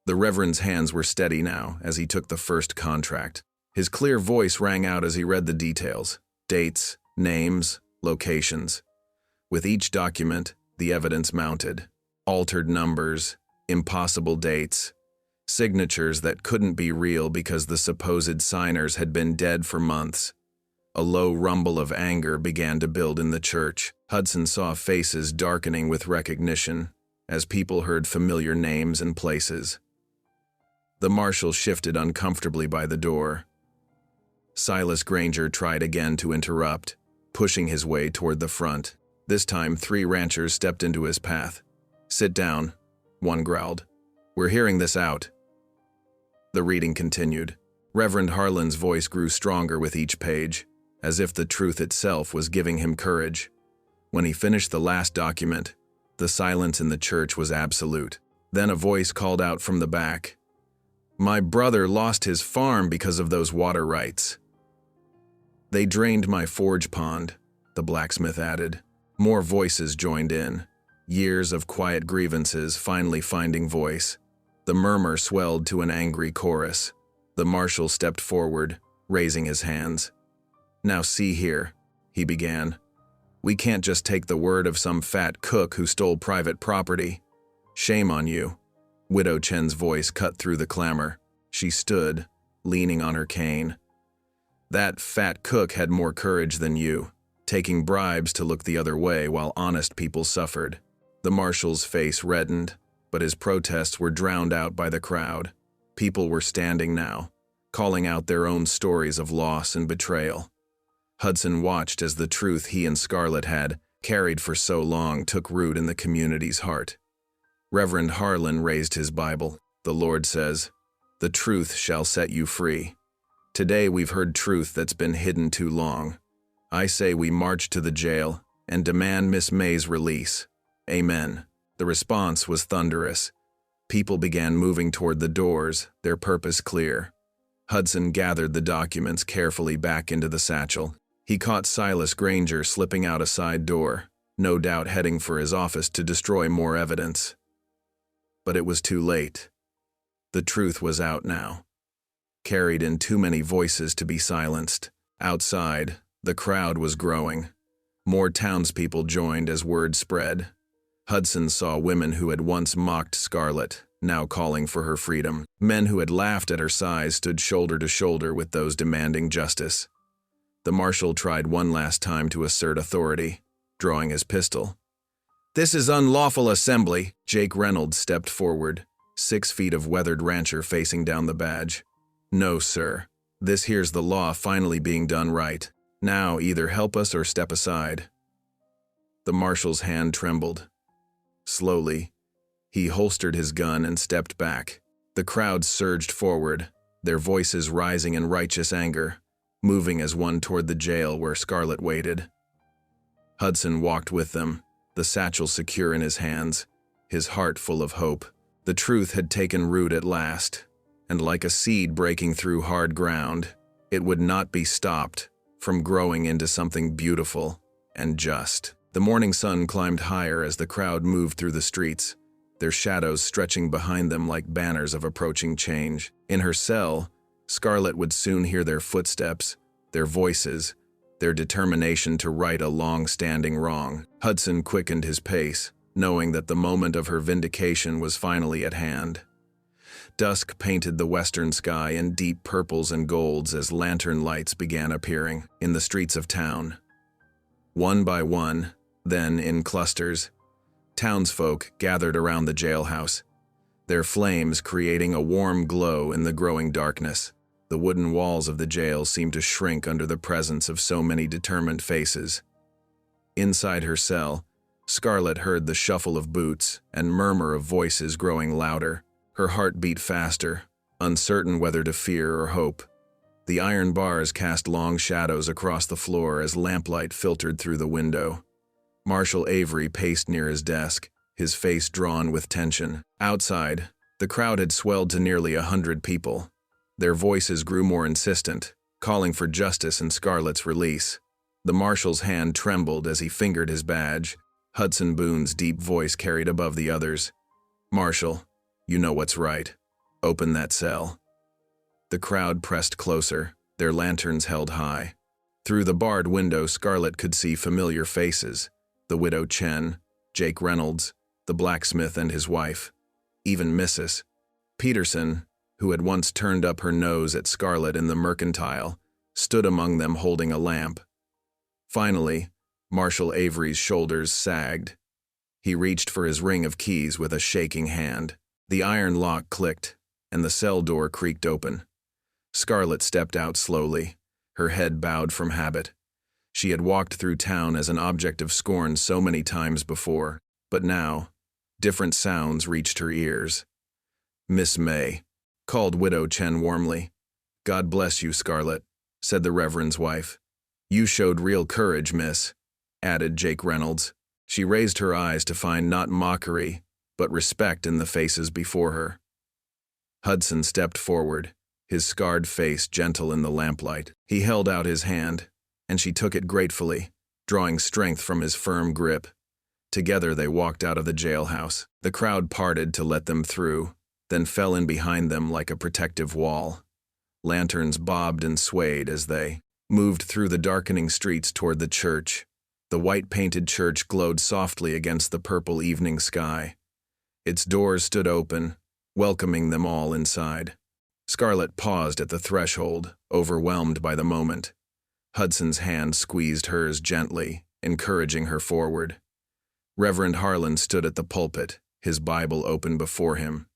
The Reverend's hands were steady now as he took the first contract. His clear voice rang out as he read the details: dates, names, locations. With each document, the evidence mounted: altered numbers, impossible dates, signatures that couldn't be real because the supposed signers had been dead for months. A low rumble of anger began to build in the church. Hudson saw faces darkening with recognition as people heard familiar names and places. The marshal shifted uncomfortably by the door. Silas Granger tried again to interrupt, pushing his way toward the front. This time, 3 ranchers stepped into his path. "Sit down," one growled. "We're hearing this out." The reading continued. Reverend Harlan's voice grew stronger with each page, as if the truth itself was giving him courage. When he finished the last document, the silence in the church was absolute. Then a voice called out from the back, "My brother lost his farm because of those water rights." "They drained my forge pond," the blacksmith added. More voices joined in, years of quiet grievances finally finding voice. The murmur swelled to an angry chorus. The marshal stepped forward, raising his hands. "Now see here," he began. "We can't just take the word of some fat cook who stole private property. Shame on you." Widow Chen's voice cut through the clamor. She stood, leaning on her cane. "That fat cook had more courage than you, taking bribes to look the other way while honest people suffered." The marshal's face reddened, but his protests were drowned out by the crowd. People were standing now, calling out their own stories of loss and betrayal. Hudson watched as the truth he and Scarlett had carried for so long took root in the community's heart. Reverend Harlan raised his Bible. "The Lord says, 'The truth shall set you free.' Today we've heard truth that's been hidden too long. I say we march to the jail and demand Miss May's release. Amen." The response was thunderous. People began moving toward the doors, their purpose clear. Hudson gathered the documents carefully back into the satchel. He caught Silas Granger slipping out a side door, no doubt heading for his office to destroy more evidence. But it was too late. The truth was out now, carried in too many voices to be silenced. Outside, the crowd was growing. More townspeople joined as word spread. Hudson saw women who had once mocked Scarlett, now calling for her freedom. Men who had laughed at her size stood shoulder to shoulder with those demanding justice. The marshal tried one last time to assert authority, drawing his pistol. "This is unlawful assembly." Jake Reynolds stepped forward, 6 feet of weathered rancher facing down the badge. "No, sir. This here's the law finally being done right. Now either help us or step aside." The marshal's hand trembled. Slowly, he holstered his gun and stepped back. The crowd surged forward, their voices rising in righteous anger, moving as one toward the jail where Scarlett waited. Hudson walked with them, the satchel secure in his hands, his heart full of hope. The truth had taken root at last, and like a seed breaking through hard ground, it would not be stopped from growing into something beautiful and just. The morning sun climbed higher as the crowd moved through the streets, their shadows stretching behind them like banners of approaching change. In her cell, Scarlett would soon hear their footsteps, their voices, their determination to right a long-standing wrong. Hudson quickened his pace, knowing that the moment of her vindication was finally at hand. Dusk painted the western sky in deep purples and golds as lantern lights began appearing in the streets of town. One by one, then in clusters, townsfolk gathered around the jailhouse, their flames creating a warm glow in the growing darkness. The wooden walls of the jail seemed to shrink under the presence of so many determined faces. Inside her cell, Scarlett heard the shuffle of boots and murmur of voices growing louder. Her heart beat faster, uncertain whether to fear or hope. The iron bars cast long shadows across the floor as lamplight filtered through the window. Marshal Avery paced near his desk, his face drawn with tension. Outside, the crowd had swelled to nearly 100 people. Their voices grew more insistent, calling for justice and Scarlett's release. The marshal's hand trembled as he fingered his badge. Hudson Boone's deep voice carried above the others. "Marshal, you know what's right. Open that cell." The crowd pressed closer, their lanterns held high. Through the barred window, Scarlett could see familiar faces: the widow Chen, Jake Reynolds, the blacksmith and his wife, even Mrs. Peterson, who had once turned up her nose at Scarlett in the mercantile, stood among them holding a lamp. Finally, Marshal Avery's shoulders sagged. He reached for his ring of keys with a shaking hand. The iron lock clicked, and the cell door creaked open. Scarlett stepped out slowly, her head bowed from habit. She had walked through town as an object of scorn so many times before, but now, different sounds reached her ears. "Miss May," called Widow Chen warmly. "God bless you, Scarlett," said the Reverend's wife. "You showed real courage, miss," added Jake Reynolds. She raised her eyes to find not mockery, but respect in the faces before her. Hudson stepped forward, his scarred face gentle in the lamplight. He held out his hand, and she took it gratefully, drawing strength from his firm grip. Together they walked out of the jailhouse. The crowd parted to let them through, then fell in behind them like a protective wall. Lanterns bobbed and swayed as they moved through the darkening streets toward the church. The white-painted church glowed softly against the purple evening sky. Its doors stood open, welcoming them all inside. Scarlett paused at the threshold, overwhelmed by the moment. Hudson's hand squeezed hers gently, encouraging her forward. Reverend Harlan stood at the pulpit, his Bible open before him.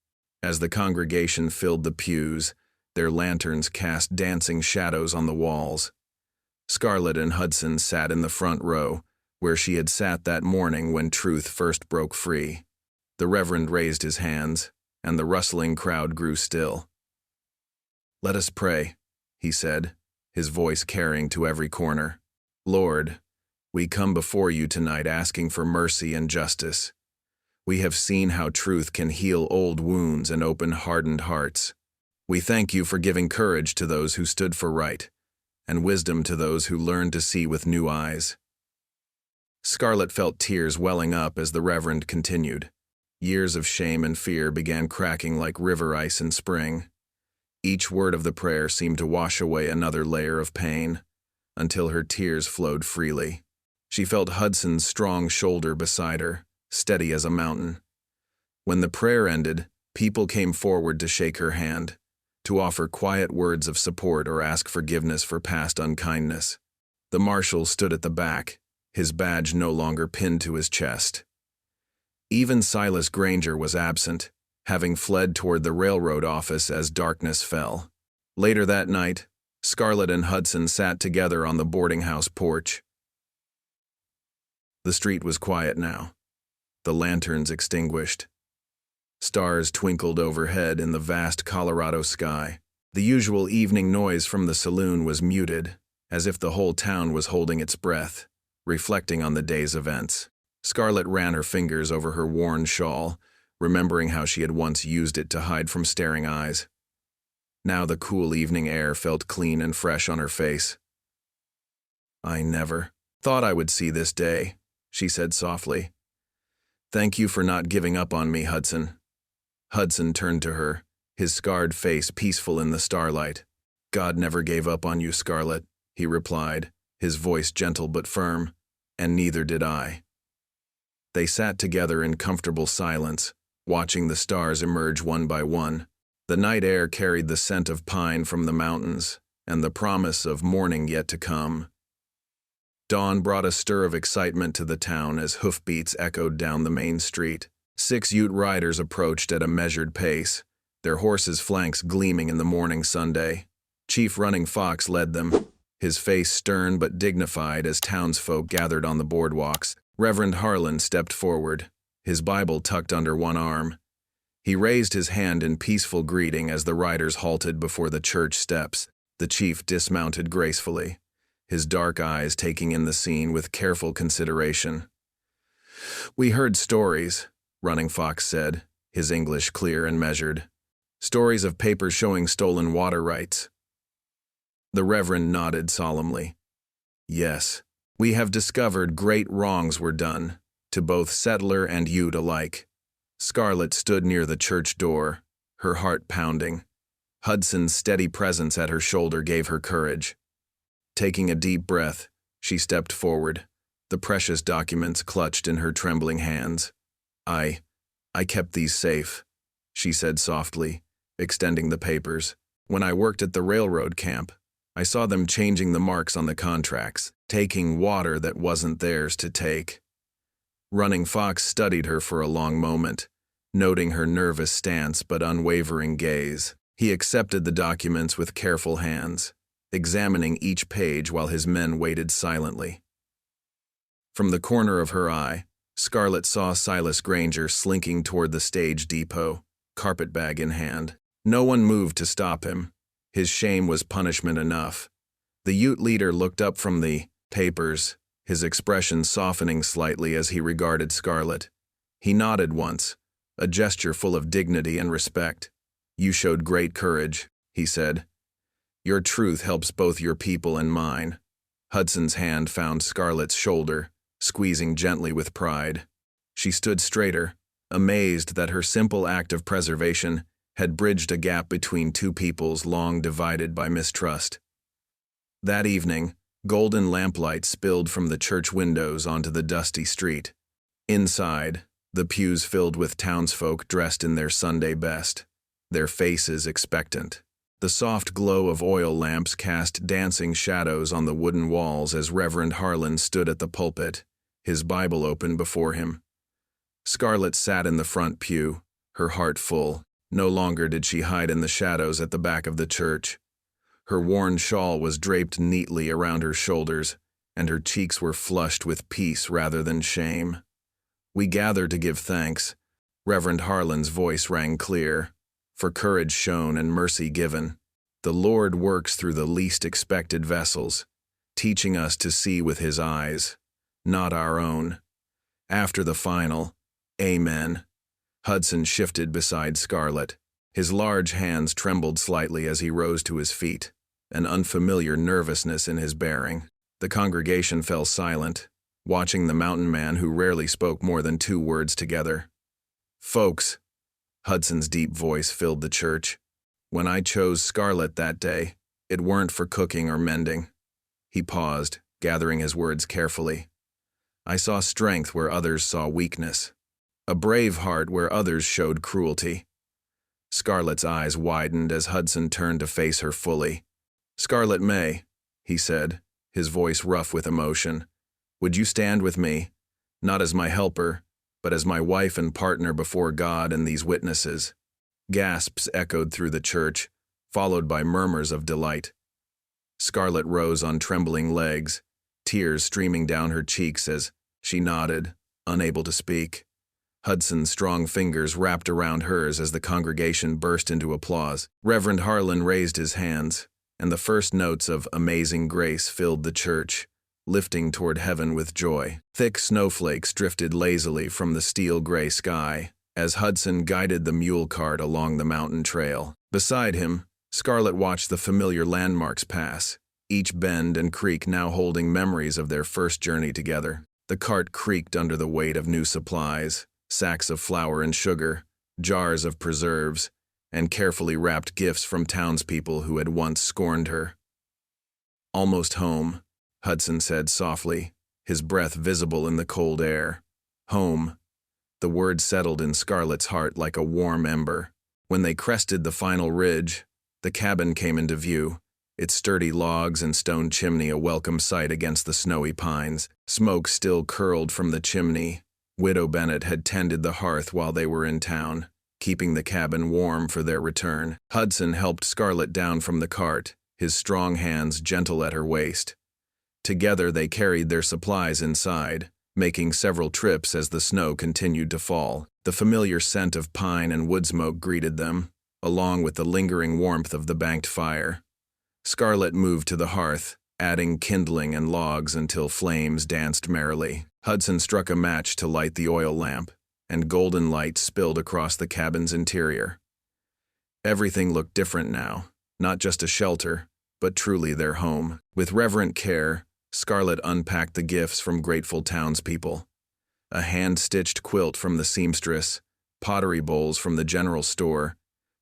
As the congregation filled the pews, their lanterns cast dancing shadows on the walls. Scarlett and Hudson sat in the front row, where she had sat that morning when truth first broke free. The Reverend raised his hands, and the rustling crowd grew still. "Let us pray," he said, his voice carrying to every corner. "Lord, we come before you tonight asking for mercy and justice. We have seen how truth can heal old wounds and open hardened hearts. We thank you for giving courage to those who stood for right, and wisdom to those who learned to see with new eyes." Scarlett felt tears welling up as the Reverend continued. Years of shame and fear began cracking like river ice in spring. Each word of the prayer seemed to wash away another layer of pain, until her tears flowed freely. She felt Hudson's strong shoulder beside her, steady as a mountain. When the prayer ended, people came forward to shake her hand, to offer quiet words of support or ask forgiveness for past unkindness. The marshal stood at the back, his badge no longer pinned to his chest. Even Silas Granger was absent, having fled toward the railroad office as darkness fell. Later that night, Scarlett and Hudson sat together on the boarding house porch. The street was quiet now, the lanterns extinguished. Stars twinkled overhead in the vast Colorado sky. The usual evening noise from the saloon was muted, as if the whole town was holding its breath, reflecting on the day's events. Scarlett ran her fingers over her worn shawl, remembering how she had once used it to hide from staring eyes. Now the cool evening air felt clean and fresh on her face. "I never thought I would see this day," she said softly. "Thank you for not giving up on me, Hudson." Hudson turned to her, his scarred face peaceful in the starlight. "God never gave up on you, Scarlett," he replied, his voice gentle but firm, "and neither did I." They sat together in comfortable silence, watching the stars emerge one by one. The night air carried the scent of pine from the mountains and the promise of morning yet to come. Dawn brought a stir of excitement to the town as hoofbeats echoed down the main street. 6 Ute riders approached at a measured pace, their horses' flanks gleaming in the morning Sunday. Chief Running Fox led them, his face stern but dignified as townsfolk gathered on the boardwalks. Reverend Harlan stepped forward, his Bible tucked under one arm. He raised his hand in peaceful greeting as the riders halted before the church steps. The chief dismounted gracefully, his dark eyes taking in the scene with careful consideration. "We heard stories," Running Fox said, his English clear and measured. "Stories of papers showing stolen water rights." The Reverend nodded solemnly. "Yes. We have discovered great wrongs were done, to both settler and Ute alike." Scarlett stood near the church door, her heart pounding. Hudson's steady presence at her shoulder gave her courage. Taking a deep breath, she stepped forward, the precious documents clutched in her trembling hands. I kept these safe," she said softly, extending the papers. "When I worked at the railroad camp, I saw them changing the marks on the contracts, taking water that wasn't theirs to take." Running Fox studied her for a long moment, noting her nervous stance but unwavering gaze. He accepted the documents with careful hands, examining each page while his men waited silently. From the corner of her eye, Scarlett saw Silas Granger slinking toward the stage depot, carpetbag in hand. No one moved to stop him. His shame was punishment enough. The Ute leader looked up from the papers, his expression softening slightly as he regarded Scarlett. He nodded once, a gesture full of dignity and respect. "You showed great courage," he said. "Your truth helps both your people and mine." Hudson's hand found Scarlett's shoulder, squeezing gently with pride. She stood straighter, amazed that her simple act of preservation had bridged a gap between two peoples long divided by mistrust. That evening, golden lamplight spilled from the church windows onto the dusty street. Inside, the pews filled with townsfolk dressed in their Sunday best, their faces expectant. The soft glow of oil lamps cast dancing shadows on the wooden walls as Reverend Harlan stood at the pulpit, his Bible open before him. Scarlett sat in the front pew, her heart full. No longer did she hide in the shadows at the back of the church. Her worn shawl was draped neatly around her shoulders, and her cheeks were flushed with peace rather than shame. "We gather to give thanks," Reverend Harlan's voice rang clear, "for courage shown and mercy given. The Lord works through the least expected vessels, teaching us to see with his eyes, not our own." After the final, "Amen," Hudson shifted beside Scarlett. His large hands trembled slightly as he rose to his feet, an unfamiliar nervousness in his bearing. The congregation fell silent, watching the mountain man who rarely spoke more than 2 words together. "Folks," Hudson's deep voice filled the church, "when I chose Scarlett that day, it weren't for cooking or mending." He paused, gathering his words carefully. "I saw strength where others saw weakness. A brave heart where others showed cruelty." Scarlett's eyes widened as Hudson turned to face her fully. "Scarlett May," he said, his voice rough with emotion, "would you stand with me, not as my helper, but as my wife and partner before God and these witnesses?" Gasps echoed through the church, followed by murmurs of delight. Scarlett rose on trembling legs, tears streaming down her cheeks as she nodded, unable to speak. Hudson's strong fingers wrapped around hers as the congregation burst into applause. Reverend Harlan raised his hands, and the first notes of Amazing Grace filled the church, lifting toward heaven with joy. Thick snowflakes drifted lazily from the steel-gray sky as Hudson guided the mule cart along the mountain trail. Beside him, Scarlett watched the familiar landmarks pass, each bend and creek now holding memories of their first journey together. The cart creaked under the weight of new supplies, sacks of flour and sugar, jars of preserves, and carefully wrapped gifts from townspeople who had once scorned her. "Almost home," Hudson said softly, his breath visible in the cold air. "Home." The word settled in Scarlett's heart like a warm ember. When they crested the final ridge, the cabin came into view, its sturdy logs and stone chimney a welcome sight against the snowy pines. Smoke still curled from the chimney. Widow Bennett had tended the hearth while they were in town, keeping the cabin warm for their return. Hudson helped Scarlett down from the cart, his strong hands gentle at her waist. Together they carried their supplies inside, making several trips as the snow continued to fall. The familiar scent of pine and wood smoke greeted them, along with the lingering warmth of the banked fire. Scarlett moved to the hearth, adding kindling and logs until flames danced merrily. Hudson struck a match to light the oil lamp, and golden light spilled across the cabin's interior. Everything looked different now, not just a shelter, but truly their home. With reverent care, Scarlett unpacked the gifts from grateful townspeople. A hand-stitched quilt from the seamstress, pottery bowls from the general store,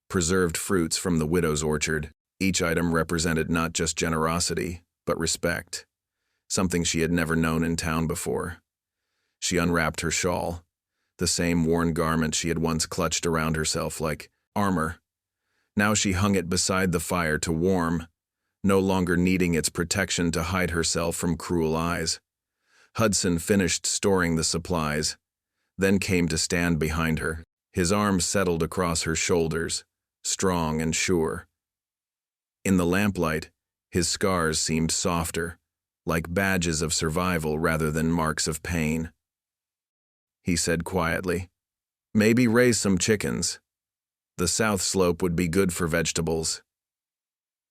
preserved fruits from the widow's orchard. Each item represented not just generosity, but respect, something she had never known in town before. She unwrapped her shawl, the same worn garment she had once clutched around herself like armor. Now she hung it beside the fire to warm, no longer needing its protection to hide herself from cruel eyes. Hudson finished storing the supplies, then came to stand behind her. His arms settled across her shoulders, strong and sure. In the lamplight, his scars seemed softer, like badges of survival rather than marks of pain. He said quietly, "Maybe raise some chickens. The south slope would be good for vegetables."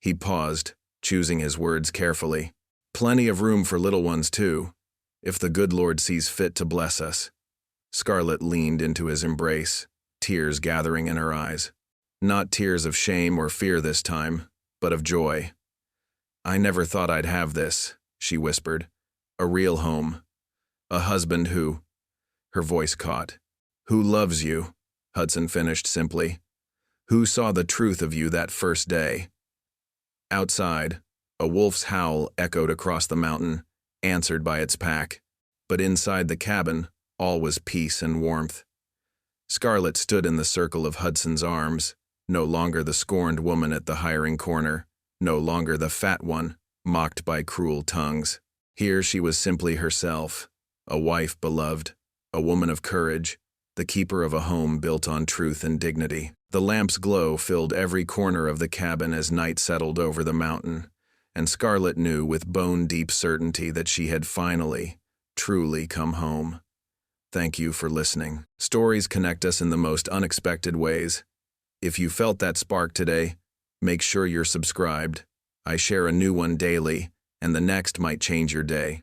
He paused, choosing his words carefully. "Plenty of room for little ones, too, if the good Lord sees fit to bless us." Scarlet leaned into his embrace, tears gathering in her eyes. Not tears of shame or fear this time, but of joy. "I never thought I'd have this," she whispered. "A real home. A husband who—" Her voice caught. "Who loves you," Hudson finished simply. "Who saw the truth of you that first day." Outside, a wolf's howl echoed across the mountain, answered by its pack. But inside the cabin, all was peace and warmth. Scarlet stood in the circle of Hudson's arms, no longer the scorned woman at the hiring corner, no longer the fat one, mocked by cruel tongues. Here she was simply herself, a wife beloved, a woman of courage, the keeper of a home built on truth and dignity. The lamp's glow filled every corner of the cabin as night settled over the mountain, and Scarlet knew with bone-deep certainty that she had finally, truly come home. Thank you for listening. Stories connect us in the most unexpected ways. If you felt that spark today, make sure you're subscribed. I share a new one daily, and the next might change your day.